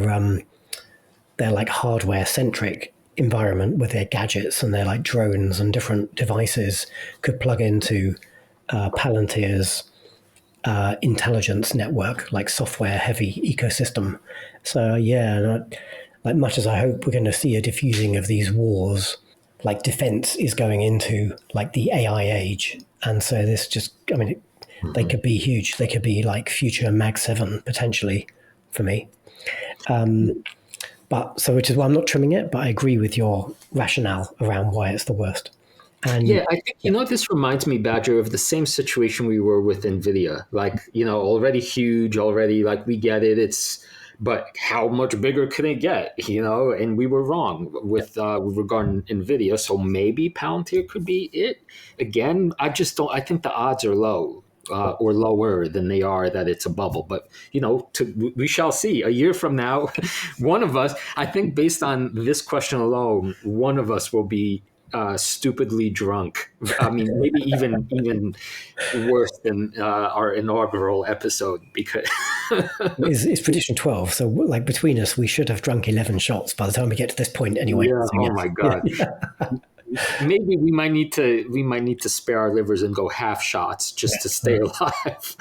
[SPEAKER 1] like hardware centric environment with their gadgets and their like drones and different devices could plug into Palantir's intelligence network, like software heavy ecosystem. So yeah, like much as I hope we're going to see a diffusing of these wars, like defense is going into like the AI age. And so this just, I mean, they could be huge. They could be like future Mag 7 potentially for me. Which is why I'm not trimming it, but I agree with your rationale around why it's the worst. And
[SPEAKER 2] yeah, I think, this reminds me, Badger, of the same situation we were with NVIDIA. Like, already huge, already like we get it. It's but how much bigger can it get? And we were wrong with regarding Nvidia. So maybe Palantir could be it again. I just don't. I think the odds are low. Or lower than they are that it's a bubble. But, we shall see. A year from now, one of us, I think based on this question alone, one of us will be stupidly drunk. I mean, maybe even worse than our inaugural episode, because
[SPEAKER 1] It's prediction 12. So like between us, we should have drunk 11 shots by the time we get to this point anyway.
[SPEAKER 2] yeah,
[SPEAKER 1] So,
[SPEAKER 2] oh my God. Maybe we might need to spare our livers and go half shots just to stay alive.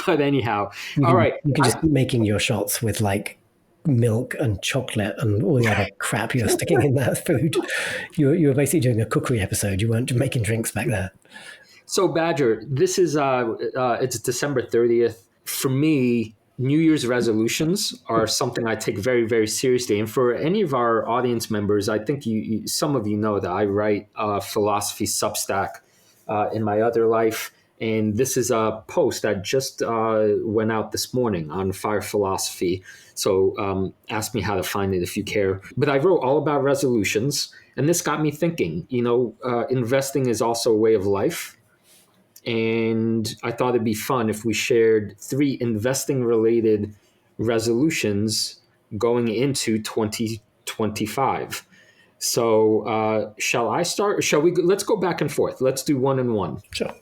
[SPEAKER 2] But anyhow, all right.
[SPEAKER 1] You can just keep making your shots with like milk and chocolate and all the other crap you're sticking in that food. You were basically doing a cookery episode. You weren't making drinks back there.
[SPEAKER 2] So Badger, this is it's December 30th. For me, New Year's resolutions are something I take very, very seriously. And for any of our audience members, I think some of you know that I write philosophy Substack in my other life. And this is a post that just went out this morning on Fire Philosophy. So ask me how to find it if you care. But I wrote all about resolutions. And this got me thinking, investing is also a way of life. And I thought it'd be fun if we shared 3 investing related resolutions going into 2025. So shall I start? Shall we? Let's go back and forth. Let's do 1 and 1.
[SPEAKER 1] Sure.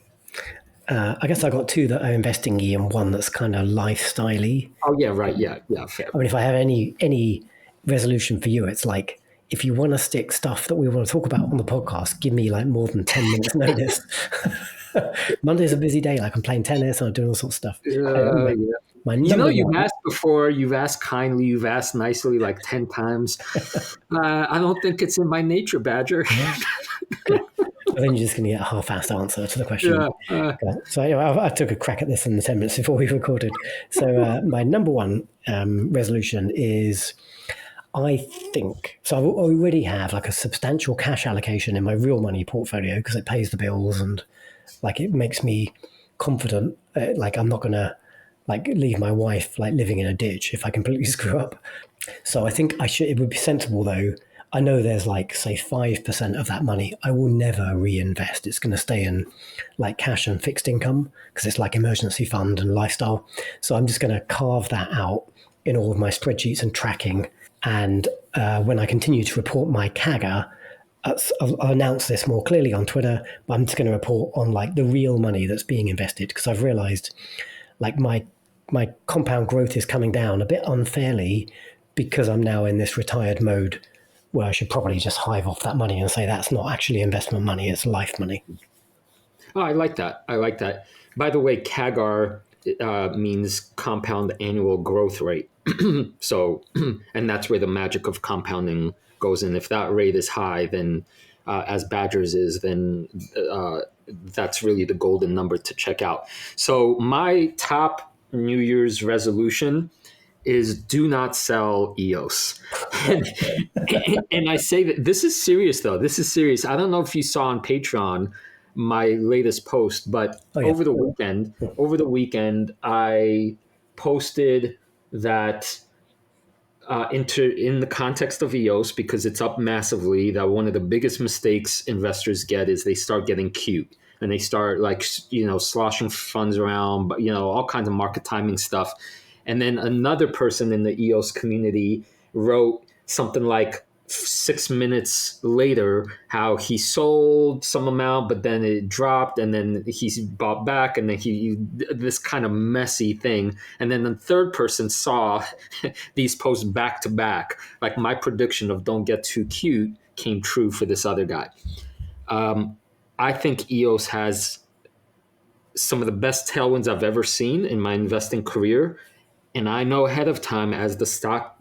[SPEAKER 1] I guess I got 2 that are investing-y and 1 that's kind of lifestyle-y.
[SPEAKER 2] Oh yeah, right. Yeah, fair.
[SPEAKER 1] I mean, if I have any resolution for you, it's like, if you want to stick stuff that we want to talk about on the podcast, give me like more than 10 minutes notice. Monday's a busy day. Like I'm playing tennis and I'm doing all sorts of stuff.
[SPEAKER 2] Yeah. You've asked before, you've asked kindly, you've asked nicely like 10 times. I don't think it's in my nature, Badger.
[SPEAKER 1] Then you're just going to get a half-assed answer to the question. So anyway, I took a crack at this in the 10 minutes before we recorded. So my number 1 resolution is, I think, so I already have like a substantial cash allocation in my real money portfolio because it pays the bills and like it makes me confident. Like I'm not going to like leave my wife like living in a ditch if I completely screw up. So I think it would be sensible though. I know there's like say 5% of that money I will never reinvest. It's going to stay in like cash and fixed income because it's like emergency fund and lifestyle. So I'm just going to carve that out in all of my spreadsheets and tracking. And when I continue to report my CAGR, I'll announce this more clearly on Twitter, but I'm just going to report on like the real money that's being invested because I've realized like my compound growth is coming down a bit unfairly because I'm now in this retired mode where I should probably just hive off that money and say that's not actually investment money, it's life money.
[SPEAKER 2] Oh, I like that. By the way, CAGR means compound annual growth rate. So, and that's where the magic of compounding goes in. If that rate is high, then as Badger's is, then that's really the golden number to check out. So my top New Year's resolution is do not sell EOS. And I say that this is serious though. This is serious. I don't know if you saw on Patreon my latest post, but over the weekend, I posted that in the context of EOS, because it's up massively, that one of the biggest mistakes investors get is they start getting cute and they start like, sloshing funds around, but all kinds of market timing stuff. And then another person in the EOS community wrote something like 6 minutes later how he sold some amount, but then it dropped, and then he bought back, and then he this kind of messy thing. And then the third person saw these posts back to back. Like my prediction of don't get too cute came true for this other guy. I think EOS has some of the best tailwinds I've ever seen in my investing career. And I know ahead of time as the stock,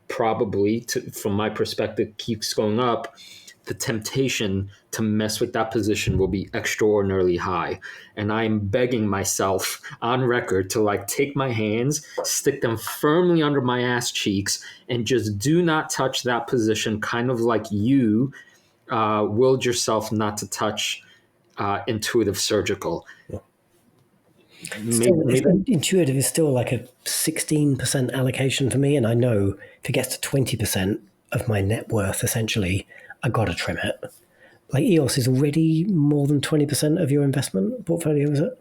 [SPEAKER 2] probably from my perspective keeps going up, the temptation to mess with that position will be extraordinarily high. And I'm begging myself on record to like take my hands, stick them firmly under my ass cheeks, and just do not touch that position, kind of like you willed yourself not to touch Intuitive Surgical.
[SPEAKER 1] Yeah.
[SPEAKER 2] Maybe,
[SPEAKER 1] Still,
[SPEAKER 2] maybe
[SPEAKER 1] intuitive is still like a 16% allocation for me, and I know if it gets to 20% of my net worth, essentially, I got to trim it. Like EOS is already more than 20% of your investment portfolio, is it?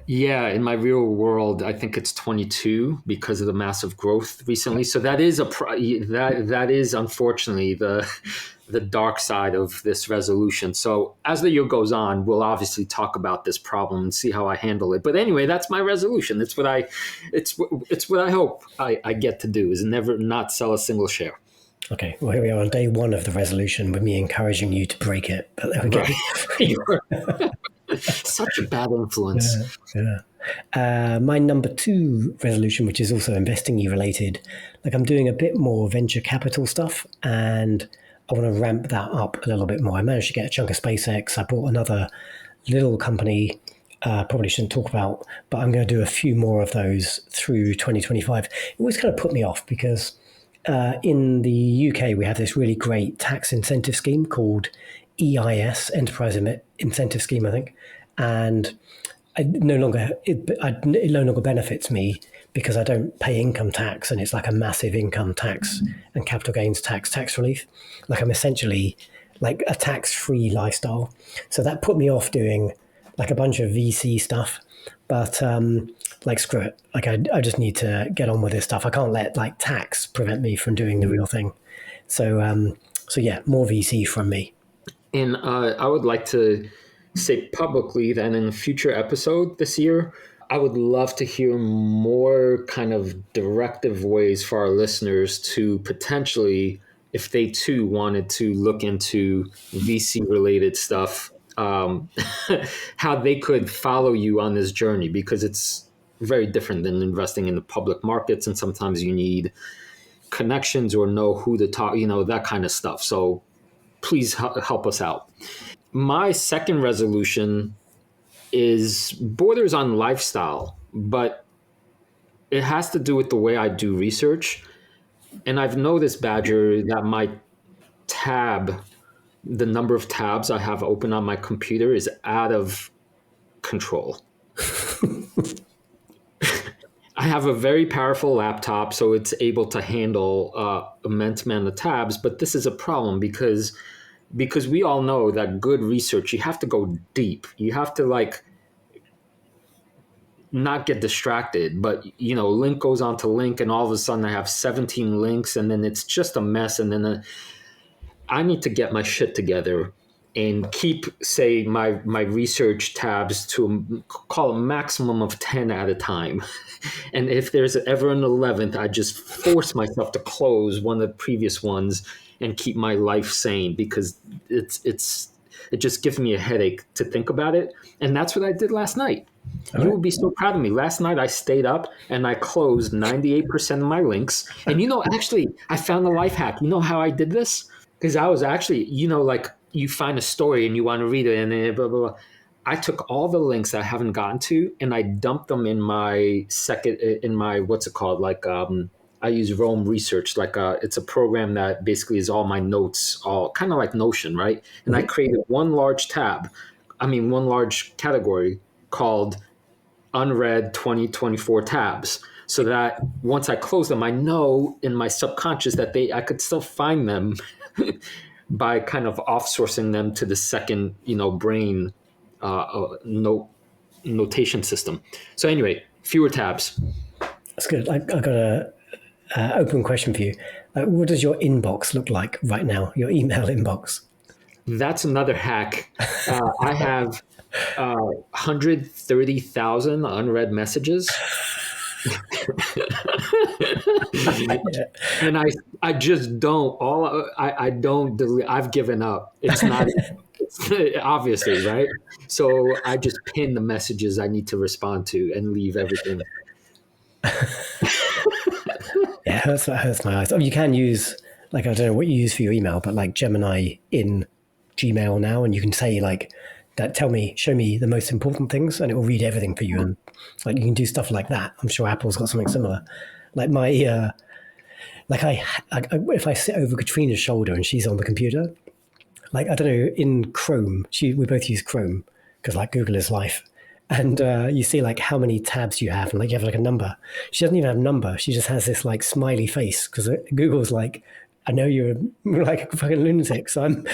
[SPEAKER 2] Yeah, in my real world, I think it's 22 because of the massive growth recently. So that is that is unfortunately the dark side of this resolution. So as the year goes on, we'll obviously talk about this problem and see how I handle it. But anyway, that's my resolution. It's what I hope I get to do is never not sell a single share.
[SPEAKER 1] Okay, well, here we are on day one of the resolution with me encouraging you to break it. But there we go.
[SPEAKER 2] Right. Such a bad influence.
[SPEAKER 1] Yeah. My number two resolution, which is also investing related, like I'm doing a bit more venture capital stuff and I want to ramp that up a little bit more. I managed to get a chunk of SpaceX. I bought another little company, probably shouldn't talk about, but I'm going to do a few more of those through 2025. It always kind of put me off because in the UK, we have this really great tax incentive scheme called EIS, Enterprise Incentive Scheme, I think. And it no longer benefits me because I don't pay income tax, and it's like a massive income tax and capital gains tax relief. Like I'm essentially like a tax-free lifestyle. So that put me off doing like a bunch of VC stuff. But like screw it. Like I just need to get on with this stuff. I can't let like tax prevent me from doing the real thing. So yeah, more VC from me.
[SPEAKER 2] And I would like to say publicly that in a future episode this year, I would love to hear more kind of directive ways for our listeners to potentially, if they too wanted to look into VC related stuff, how they could follow you on this journey, because it's very different than investing in the public markets. And sometimes you need connections or know who to talk, that kind of stuff. So please help us out. My second resolution is borders on lifestyle, but it has to do with the way I do research. And I've noticed, Badger, that the number of tabs I have open on my computer is out of control. I have a very powerful laptop, so it's able to handle immense amount of tabs, but this is a problem because we all know that good research, you have to go deep. You have to like not get distracted, but link goes on to link and all of a sudden I have 17 links and then it's just a mess. And then I need to get my shit together and keep, say, my research tabs to call a maximum of 10 at a time. And if there's ever an 11th, I just force myself to close one of the previous ones and keep my life sane, because it just gives me a headache to think about it. And that's what I did last night.
[SPEAKER 1] All
[SPEAKER 2] You
[SPEAKER 1] right.
[SPEAKER 2] would be so proud of me. Last night I stayed up and I closed 98% of my links. And actually, I found a life hack. You know how I did this? Because I was actually, like you find a story and you want to read it and then blah, blah, blah. I took all the links I haven't gotten to and I dumped them in my what's it called? Like, I use Rome Research. Like, it's a program that basically is all my notes, all kind of like Notion, right? And I created one large category called unread 2024 tabs, so that once I close them, I know in my subconscious that I could still find them by kind of off-sourcing them to the second, brain notation system. So anyway, fewer tabs.
[SPEAKER 1] That's good. I got a open question for you. What does your inbox look like right now? Your email inbox?
[SPEAKER 2] That's another hack. I have 130,000 unread messages. And I just don't I don't delete. I've given up. It's not obviously, right? So I just pin the messages I need to respond to and leave everything.
[SPEAKER 1] Yeah, that hurts my eyes. You can use, like, I don't know what you use for your email, but like Gemini in Gmail now, and you can say like that, show me the most important things, and it will read everything for you. And like you can do stuff like that. I'm sure Apple's got something similar. Like if I sit over Katrina's shoulder and she's on the computer, like I don't know, in Chrome, we both use Chrome because like Google is life. and you see like how many tabs you have, and like you have like a number. She doesn't even have a number. She just has this like smiley face because Google's like, I know you're like a fucking lunatic. So I'm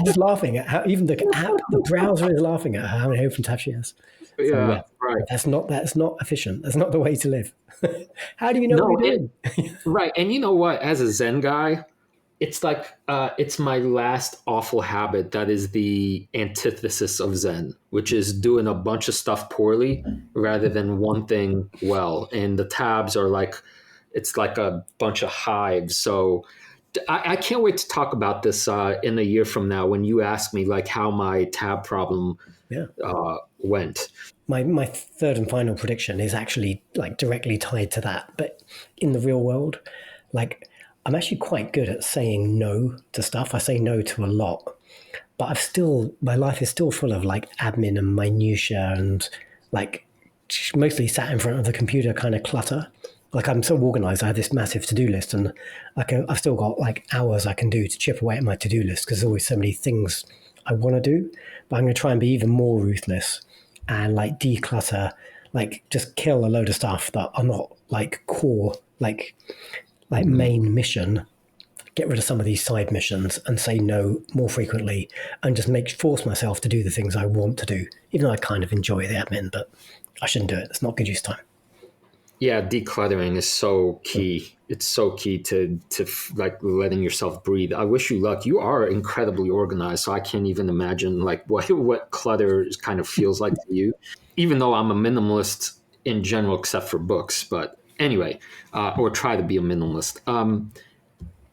[SPEAKER 1] just laughing at how even the app, the browser is laughing at her, how many open tabs she has. So
[SPEAKER 2] Yeah,
[SPEAKER 1] yeah,
[SPEAKER 2] right.
[SPEAKER 1] that's not efficient. That's not the way to live. How do you know what
[SPEAKER 2] No,
[SPEAKER 1] you're doing?
[SPEAKER 2] right. And you know what? As a Zen guy, it's like it's my last awful habit that is the antithesis of Zen, which is doing a bunch of stuff poorly rather than one thing well. And the tabs are like it's like a bunch of hives. So I can't wait to talk about this in a year from now when you ask me like how my tab problem
[SPEAKER 1] Yeah.
[SPEAKER 2] went.
[SPEAKER 1] My third and final prediction is actually like directly tied to that. But in the real world, like I'm actually quite good at saying no to stuff. I say no to a lot, but my life is still full of like admin and minutia and like mostly sat in front of the computer kind of clutter. Like I'm so organized. I have this massive to-do list, and I've still got like hours I can do to chip away at my to-do list because there's always so many things I want to do. But I'm going to try and be even more ruthless and like declutter, like just kill a load of stuff that are not like core, like main mission. Get rid of some of these side missions and say no more frequently, and just force myself to do the things I want to do, even though I kind of enjoy the admin, but I shouldn't do it. It's not good use of time.
[SPEAKER 2] Yeah, decluttering is so key. It's so key to like letting yourself breathe. I wish you luck. You are incredibly organized, so I can't even imagine like what clutter kind of feels like to you. Even though I'm a minimalist in general, except for books. But anyway, or try to be a minimalist.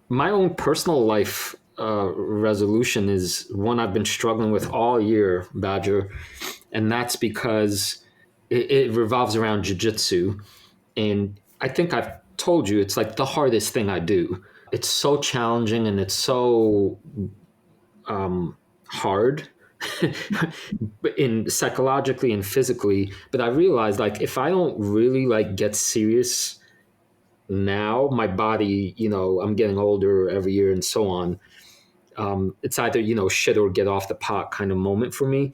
[SPEAKER 2] My own personal life resolution is one I've been struggling with all year, Badger, and that's because it revolves around jiu-jitsu. And I think I've told you it's like the hardest thing I do. It's so challenging and it's so hard in psychologically and physically. But I realized like if I don't really like get serious now, my body, I'm getting older every year and so on. It's either, shit or get off the pot kind of moment for me.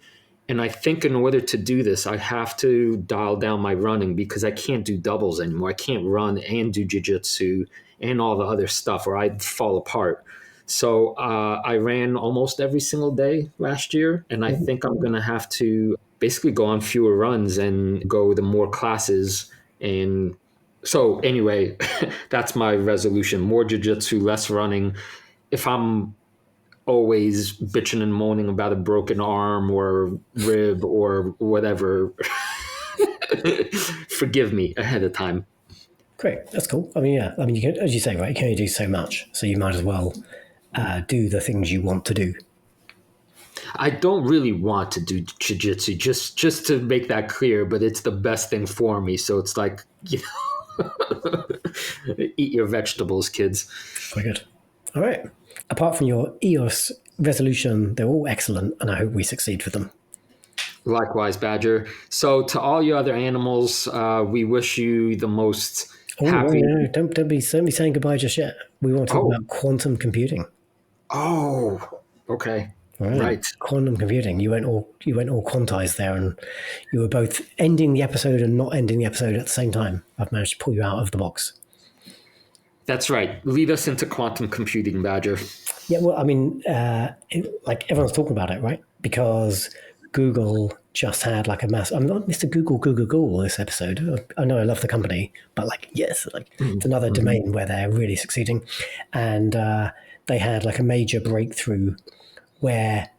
[SPEAKER 2] And I think in order to do this, I have to dial down my running because I can't do doubles anymore. I can't run and do jiu-jitsu and all the other stuff or I'd fall apart. So I ran almost every single day last year. And I think I'm going to have to basically go on fewer runs and go to more classes. And so anyway, that's my resolution. More jiu-jitsu, less running. If I'm always bitching and moaning about a broken arm or rib or whatever, forgive me ahead of time.
[SPEAKER 1] Great, that's cool. I mean, yeah, I mean, you can, as you say, right, you can only do so much, so you might as well do the things you want to do.
[SPEAKER 2] I don't really want to do jiu-jitsu, just to make that clear, but it's the best thing for me. So it's like, eat your vegetables, kids.
[SPEAKER 1] Very good. All right. Apart from your EOS resolution, they're all excellent, and I hope we succeed with them.
[SPEAKER 2] Likewise, Badger. So to all you other animals, we wish you the most happy.
[SPEAKER 1] No, don't be saying goodbye just yet. We want to talk about quantum computing.
[SPEAKER 2] Oh, okay. Right.
[SPEAKER 1] Quantum computing. You went all quantized there, and you were both ending the episode and not ending the episode at the same time. I've managed to pull you out of the box.
[SPEAKER 2] That's right. Lead us into quantum computing, Badger.
[SPEAKER 1] Yeah, well, I mean, like everyone's talking about it, right? Because Google just had like a mass. I'm not Mr. Google this episode. I know I love the company, but like, yes, like it's another domain where they're really succeeding, and they had like a major breakthrough where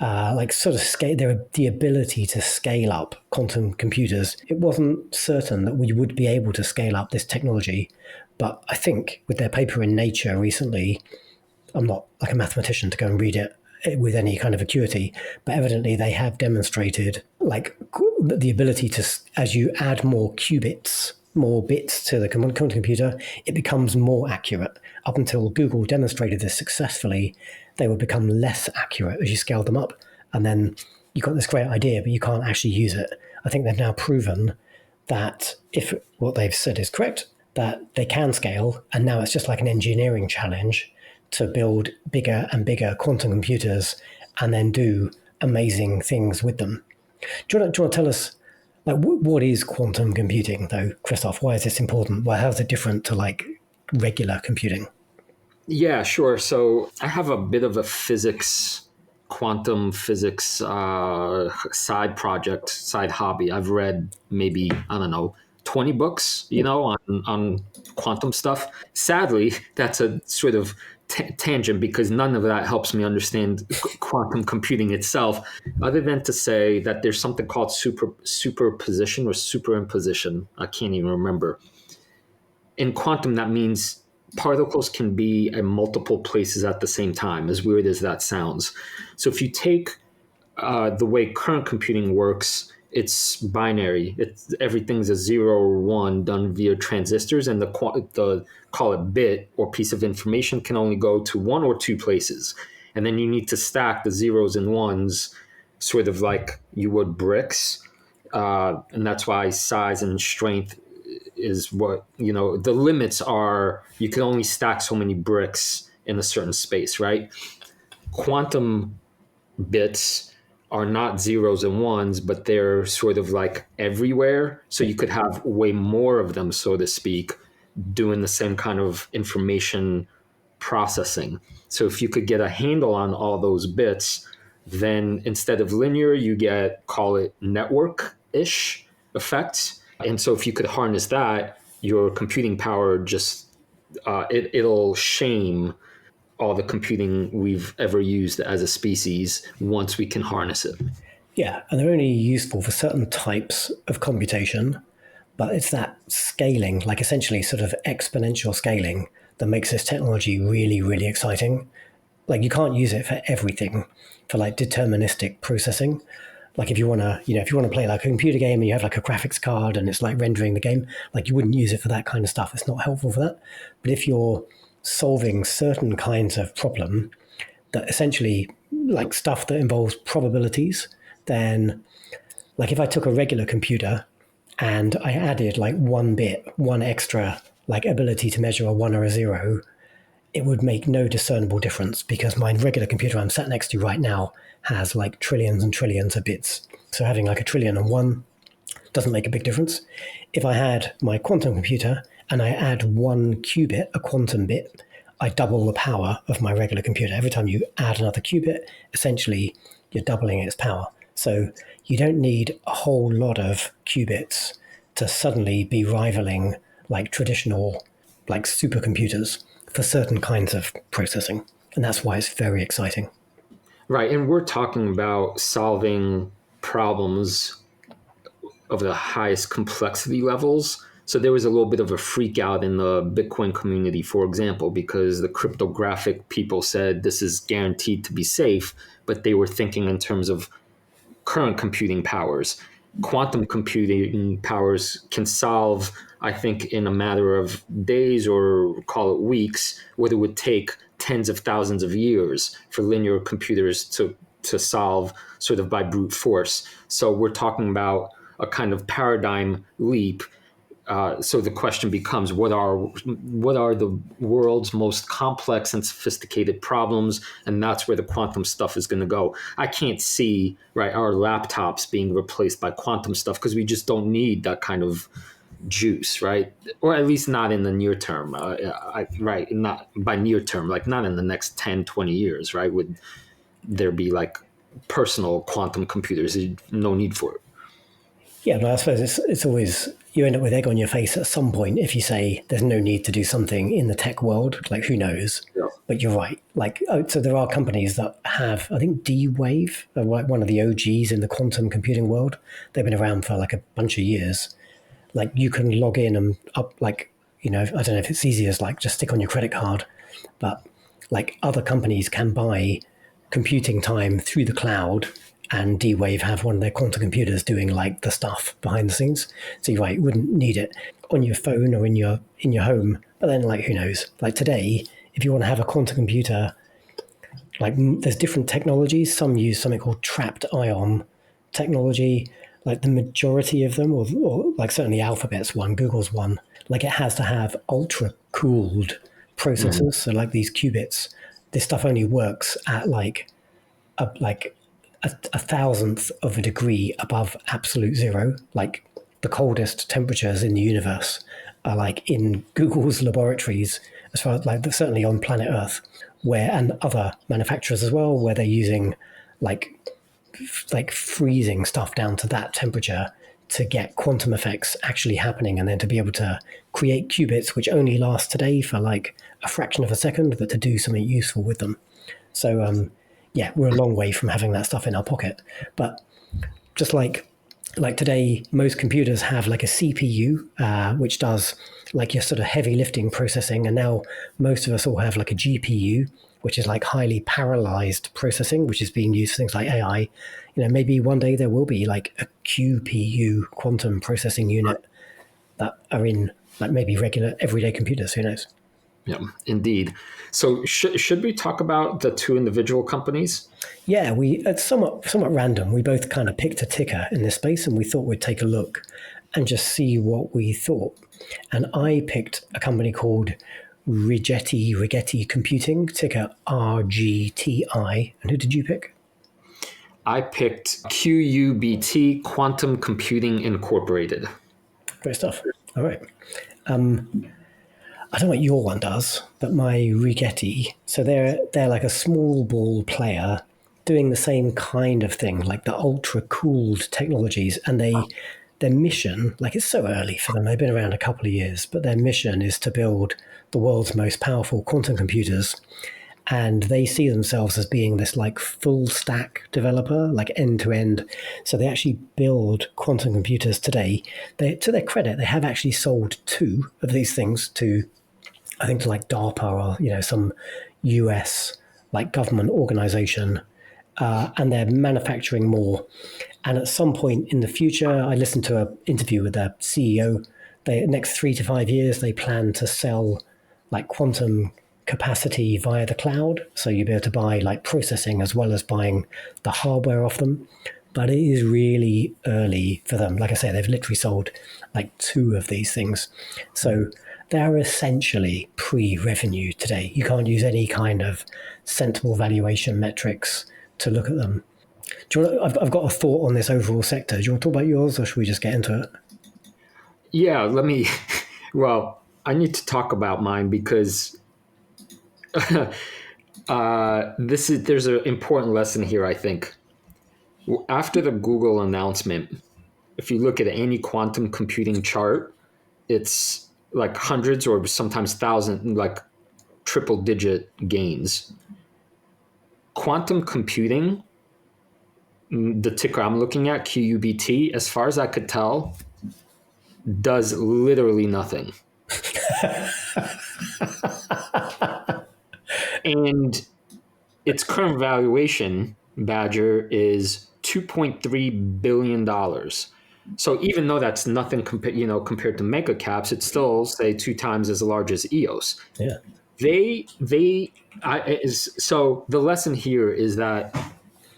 [SPEAKER 1] like sort of scale the ability to scale up quantum computers. It wasn't certain that we would be able to scale up this technology, but I think with their paper in Nature recently, I'm not like a mathematician to go and read it with any kind of acuity, but evidently they have demonstrated like the ability to, as you add more qubits, more bits to the quantum computer, it becomes more accurate. Up until Google demonstrated this successfully, they would become less accurate as you scale them up. And then you've got this great idea, but you can't actually use it. I think they've now proven that if what they've said is correct, that they can scale. And now it's just like an engineering challenge to build bigger and bigger quantum computers and then do amazing things with them. Do you want to tell us, like, what is quantum computing, though, Christoph? Why is this important? Why, how's it different to, like, regular computing?
[SPEAKER 2] Yeah, sure. So I have a bit of a quantum physics side project, side hobby. I've read maybe, I don't know, 20 books, on quantum stuff. Sadly, that's a sort of tangent because none of that helps me understand quantum computing itself, other than to say that there's something called superposition or superimposition. I can't even remember. In quantum, that means particles can be in multiple places at the same time, as weird as that sounds. So if you take the way current computing works, it's binary. Everything's a 0 or 1 done via transistors, and the call it bit or piece of information can only go to one or two places. And then you need to stack the zeros and ones sort of like you would bricks. And that's why size and strength is what, the limits are you can only stack so many bricks in a certain space, right? Quantum bits are not zeros and ones, but they're sort of like everywhere. So you could have way more of them, so to speak, doing the same kind of information processing. So if you could get a handle on all those bits, then instead of linear, you get, call it network-ish effects. And so if you could harness that, your computing power just, it'll shame all the computing we've ever used as a species once we can harness it.
[SPEAKER 1] Yeah, and they're only useful for certain types of computation, but it's that scaling, like essentially sort of exponential scaling, that makes this technology really, really exciting. Like you can't use it for everything, for like deterministic processing. Like if you want to, if you want to play like a computer game and you have like a graphics card and it's like rendering the game, like you wouldn't use it for that kind of stuff. It's not helpful for that. But if you're solving certain kinds of problem that essentially like stuff that involves probabilities, then like if I took a regular computer and I added like one bit, one extra like ability to measure a 1 or a 0, it would make no discernible difference because my regular computer I'm sat next to right now has like trillions and trillions of bits. So having like 1,000,000,001 doesn't make a big difference. If I had my quantum computer and I add one qubit, a quantum bit, I double the power of my regular computer. Every time you add another qubit, essentially you're doubling its power. So you don't need a whole lot of qubits to suddenly be rivaling like traditional like supercomputers for certain kinds of processing. And that's why it's very exciting.
[SPEAKER 2] Right. And we're talking about solving problems of the highest complexity levels. So there was a little bit of a freak out in the Bitcoin community, for example, because the cryptographic people said this is guaranteed to be safe, but they were thinking in terms of current computing powers. Quantum computing powers can solve, I think, in a matter of days or call it weeks, what it would take tens of thousands of years for linear computers to solve sort of by brute force. So we're talking about a kind of paradigm leap. So the question becomes, what are the world's most complex and sophisticated problems? And that's where the quantum stuff is going to go. I can't see our laptops being replaced by quantum stuff because we just don't need that kind of juice, right? Or at least not in the near term, not by near term, like not in the next 10, 20 years, right? Would there be like personal quantum computers? No need for it.
[SPEAKER 1] Yeah, but I suppose it's always, you end up with egg on your face at some point if you say there's no need to do something in the tech world. Like, who knows?
[SPEAKER 2] Yeah.
[SPEAKER 1] But you're right. Like, so there are companies that have, I think D-Wave, like one of the OGs in the quantum computing world. They've been around for like a bunch of years. Like, you can log in and up, like, I don't know if it's easy as like just stick on your credit card, but like other companies can buy computing time through the cloud, and D-Wave have one of their quantum computers doing like the stuff behind the scenes. So you're right, you wouldn't need it on your phone or in your home. But then, like, who knows? Like today, if you want to have a quantum computer, like there's different technologies. Some use something called trapped ion technology. Like the majority of them, or like certainly Alphabet's one, Google's one, like it has to have ultra cooled processors. Mm-hmm. So like these qubits, this stuff only works at like a thousandth of a degree above absolute zero. Like the coldest temperatures in the universe are like in Google's laboratories, as far as like certainly on planet Earth, where and other manufacturers as well, where they're using like freezing stuff down to that temperature to get quantum effects actually happening, and then to be able to create qubits which only last today for like a fraction of a second, but to do something useful with them. So yeah, we're a long way from having that stuff in our pocket. But just like today, most computers have like a CPU, which does like your sort of heavy lifting processing, and now most of us all have like a GPU, which is like highly parallelized processing, which is being used for things like AI. Maybe one day there will be like a QPU, quantum processing unit, that are in like maybe regular everyday computers. Who knows?
[SPEAKER 2] Yeah, indeed. So should we talk about the two individual companies?
[SPEAKER 1] Yeah, it's somewhat random. We both kind of picked a ticker in this space, and we thought we'd take a look and just see what we thought. And I picked a company called Rigetti Computing, ticker RGTI. And who did you pick?
[SPEAKER 2] I picked QUBT, Quantum Computing Incorporated.
[SPEAKER 1] Great stuff. All right. I don't know what your one does, but my Rigetti, so they're like a small ball player doing the same kind of thing, like the ultra cooled technologies. And their mission, like it's so early for them, they've been around a couple of years, but their mission is to build the world's most powerful quantum computers. And they see themselves as being this like full stack developer, like end to end. So they actually build quantum computers today. To their credit, they have actually sold 2 of these things to, I think, to like DARPA or some US like government organization, and they're manufacturing more. And at some point in the future, I listened to an interview with their CEO. Next 3 to 5 years, they plan to sell like quantum capacity via the cloud. So you'll be able to buy like processing as well as buying the hardware off them. But it is really early for them. Like I say, they've literally sold like 2 of these things. So they're essentially pre-revenue today. You can't use any kind of sensible valuation metrics to look at them. I've got a thought on this overall sector. Do you want to talk about yours, or should we just get into it?
[SPEAKER 2] Yeah, let me. Well, I need to talk about mine because there's an important lesson here, I think. After the Google announcement, if you look at any quantum computing chart, it's like hundreds or sometimes thousands, like triple digit gains. Quantum computing, the ticker I'm looking at, QUBT, as far as I could tell, does literally nothing. And its current valuation, Badger, is $2.3 billion. So even though that's nothing compared to mega caps, it's still, say, 2 times as large as EOS.
[SPEAKER 1] Yeah.
[SPEAKER 2] So the lesson here is that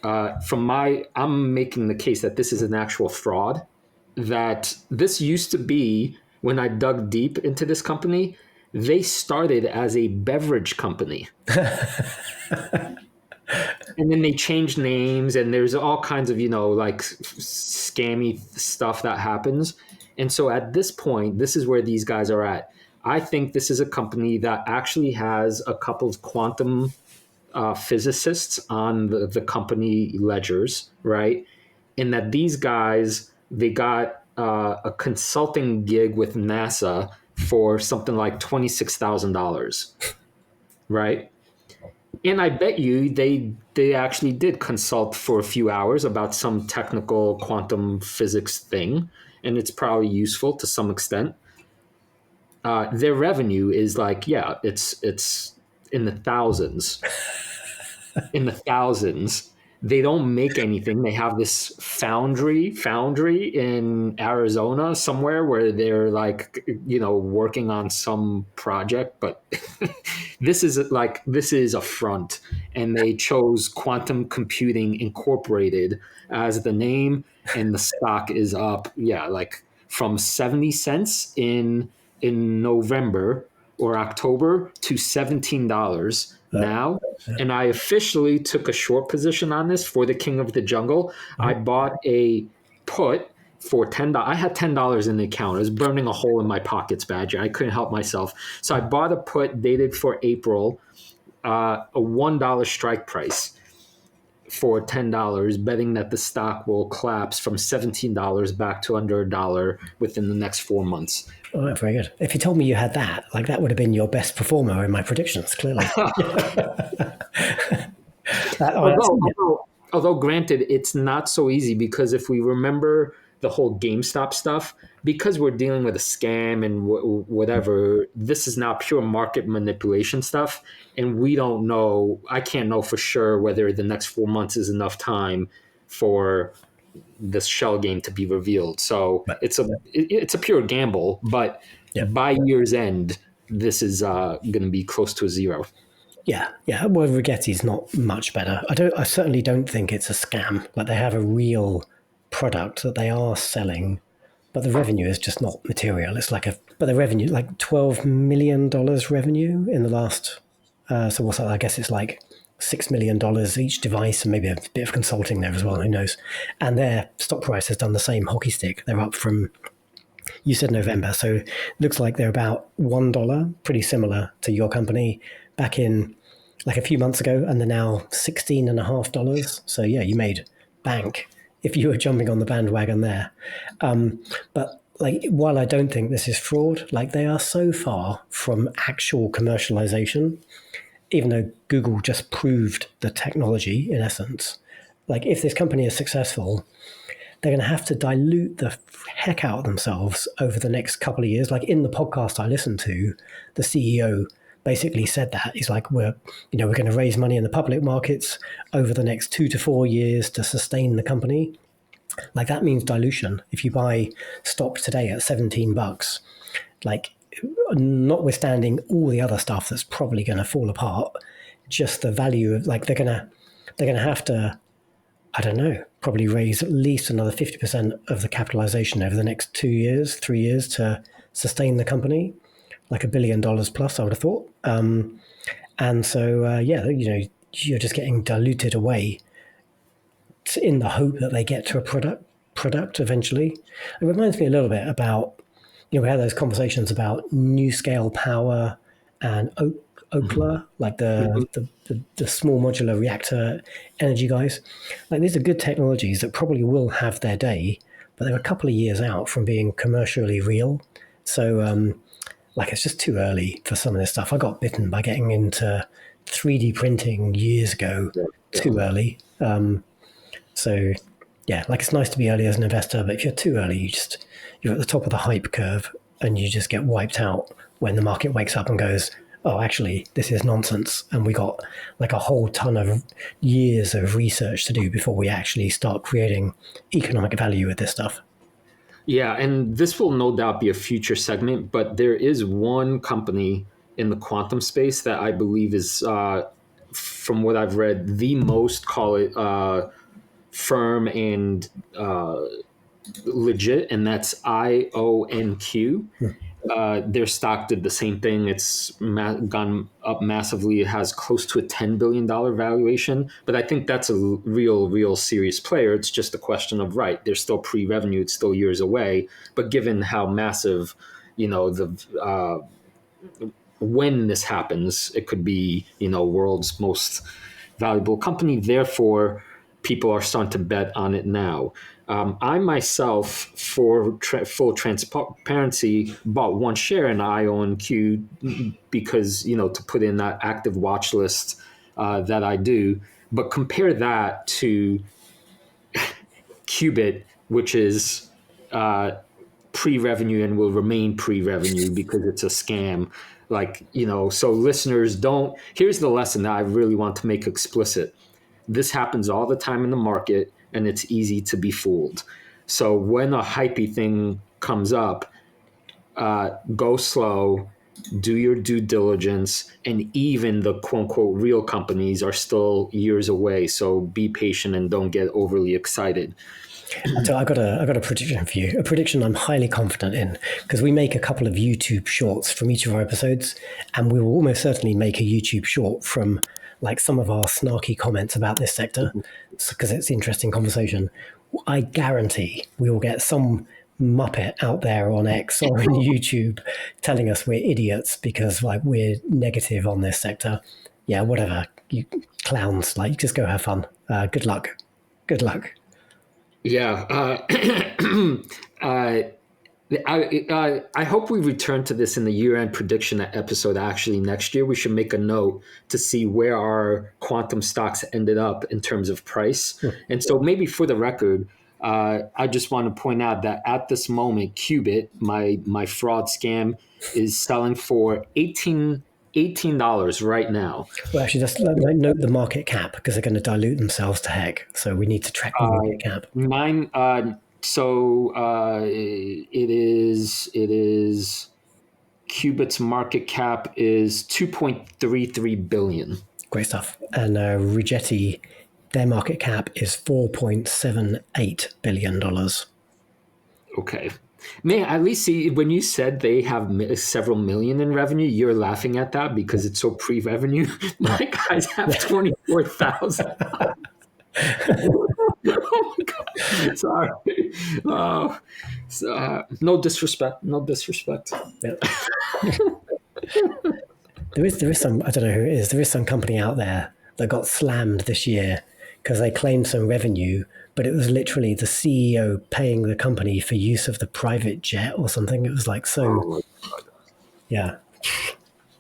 [SPEAKER 2] I'm making the case that this is an actual fraud, that this used to be, when I dug deep into this company, they started as a beverage company. And then they changed names, and there's all kinds of, like scammy stuff that happens. And so at this point, this is where these guys are at. I think this is a company that actually has a couple of quantum physicists on the company ledgers, right? And that these guys, they got a consulting gig with NASA for something like $26,000, right? And I bet you they actually did consult for a few hours about some technical quantum physics thing, and it's probably useful to some extent. Their revenue is like, yeah, it's in the thousands. In the thousands. They don't make anything. They have this foundry in Arizona somewhere where they're like, working on some project. But this is a front, and they chose Quantum Computing Incorporated as the name, and the stock is up, like from 70 cents in November or October to $17 now. And I officially took a short position on this for the King of the Jungle. I bought a put for $10. I had $10 in the account. It was burning a hole in my pockets, Badger. I couldn't help myself. So I bought a put dated for April, a $1 strike price for $10, betting that the stock will collapse from $17 back to under $1 within the next 4 months.
[SPEAKER 1] Oh, very good. If you told me you had that, like that would have been your best performer in my predictions, clearly.
[SPEAKER 2] Although, granted, it's not so easy because if we remember the whole GameStop stuff, because we're dealing with a scam and whatever, this is now pure market manipulation stuff. And we don't know, I can't know for sure whether the next 4 months is enough time for this shell game to be revealed. So it's a pure gamble, but by year's end, this is going to be close to a zero.
[SPEAKER 1] Yeah. Well, Rigetti's not much better. I certainly don't think it's a scam. Like they have a real product that they are selling, but the revenue is just not material. It's but the revenue, like $12 million revenue in the last. So what's that? I guess it's like $6 million each device, and maybe a bit of consulting there as well. Who knows? And their stock price has done the same hockey stick. They're up from. You said November, so it looks like they're about $1, pretty similar to your company back in like a few months ago, and they're now $16.50. So yeah, you made bank if you were jumping on the bandwagon there. But like, while I don't think this is fraud, like they are so far from actual commercialization, even though Google just proved the technology in essence. Like if this company is successful, they're going to have to dilute the heck out of themselves over the next couple of years. Like in the podcast I listened to, the CEO basically said that he's like, we're going to raise money in the public markets over the next 2 to 4 years to sustain the company. Like that means dilution. If you buy stock today at $17, like notwithstanding all the other stuff that's probably going to fall apart, just the value of like they're going to have to, I don't know, probably raise at least another 50% of the capitalization over the next 2 years, 3 years to sustain the company, like $1 billion plus, I would have thought. And so, you're just getting diluted away in the hope that they get to a product eventually. It reminds me a little bit about, we had those conversations about New Scale Power and Okla, like the small modular reactor energy guys. Like these are good technologies that probably will have their day, but they're a couple of years out from being commercially real. So like it's just too early for some of this stuff. I got bitten by getting into 3D printing years ago, too early. So yeah, like it's nice to be early as an investor, but if you're too early, you're at the top of the hype curve and you just get wiped out when the market wakes up and goes, oh, actually, this is nonsense. And we got like a whole ton of years of research to do before we actually start creating economic value with this stuff.
[SPEAKER 2] Yeah, and this will no doubt be a future segment, but there is one company in the quantum space that I believe is, from what I've read, the most, call it, firm and legit, and that's IONQ. Their stock did the same thing. It's gone up massively. It has close to a $10 billion valuation, but I think that's a real serious player. It's just a question of, right, they're still pre-revenue, it's still years away, but given how massive, when this happens, it could be, world's most valuable company. Therefore, people are starting to bet on it now. I myself, for full transparency, bought one share in IONQ because, to put in that active watch list that I do. But compare that to QUBT, which is pre-revenue and will remain pre-revenue because it's a scam. So listeners here's the lesson that I really want to make explicit. This happens all the time in the market, and it's easy to be fooled. So when a hypey thing comes up, go slow, do your due diligence, and even the quote-unquote real companies are still years away. So be patient and don't get overly excited.
[SPEAKER 1] So I got a prediction for you. A prediction I'm highly confident in, because we make a couple of YouTube shorts from each of our episodes, and we will almost certainly make a YouTube short from like some of our snarky comments about this sector, because it's interesting conversation. I guarantee we will get some muppet out there on X or on YouTube telling us we're idiots because like we're negative on this sector. Yeah, whatever. You clowns, like just go have fun. Good luck. Good luck.
[SPEAKER 2] Yeah. I hope we return to this in the year-end prediction episode. Actually, next year we should make a note to see where our quantum stocks ended up in terms of price. And so, maybe for the record, I just want to point out that at this moment, QUBT, my fraud scam, is selling for $18 right now.
[SPEAKER 1] Well, actually, just note the market cap because they're going to dilute themselves to heck. So we need to track the market cap.
[SPEAKER 2] It is QUBT's market cap is 2.33 billion.
[SPEAKER 1] Great stuff. And Rigetti, their market cap is $4.78 billion.
[SPEAKER 2] Okay. Man, at least see, when you said they have several million in revenue, you're laughing at that because it's so pre-revenue. My guys have 24,000. Oh my God. Sorry. No disrespect. No disrespect.
[SPEAKER 1] Yeah. There is some, I don't know who it is, there is some company out there that got slammed this year because they claimed some revenue, but it was literally the CEO paying the company for use of the private jet or something. It was like so, yeah.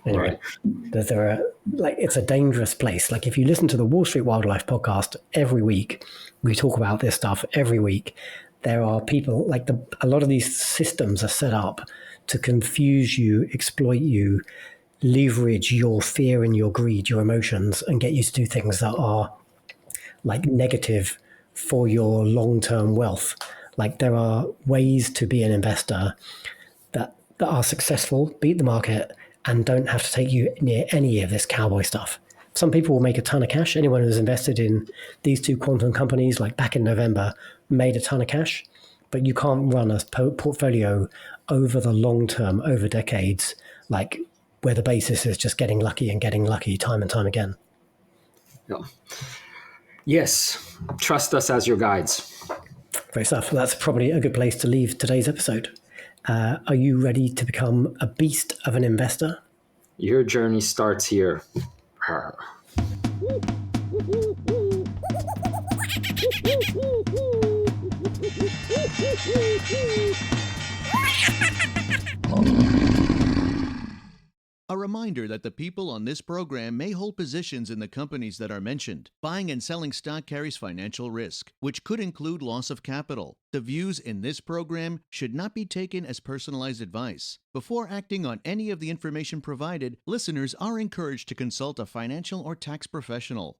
[SPEAKER 1] Anyway, there are, like, it's a dangerous place. Like if you listen to the Wall Street Wildlife podcast every week, we talk about this stuff every week. There are people like a lot of these systems are set up to confuse you, exploit you, leverage your fear and your greed, your emotions, and get you to do things that are like negative for your long-term wealth. Like there are ways to be an investor that are successful, beat the market, and don't have to take you near any of this cowboy stuff. Some people will make a ton of cash. Anyone who's invested in these two quantum companies, like back in November, made a ton of cash. But you can't run a portfolio over the long term, over decades, like where the basis is just getting lucky time and time again.
[SPEAKER 2] No. Yes, trust us as your guides.
[SPEAKER 1] Great stuff. That's probably a good place to leave today's episode. Are you ready to become a beast of an investor?
[SPEAKER 2] Your journey starts here.
[SPEAKER 3] A reminder that the people on this program may hold positions in the companies that are mentioned. Buying and selling stock carries financial risk, which could include loss of capital. The views in this program should not be taken as personalized advice. Before acting on any of the information provided, listeners are encouraged to consult a financial or tax professional.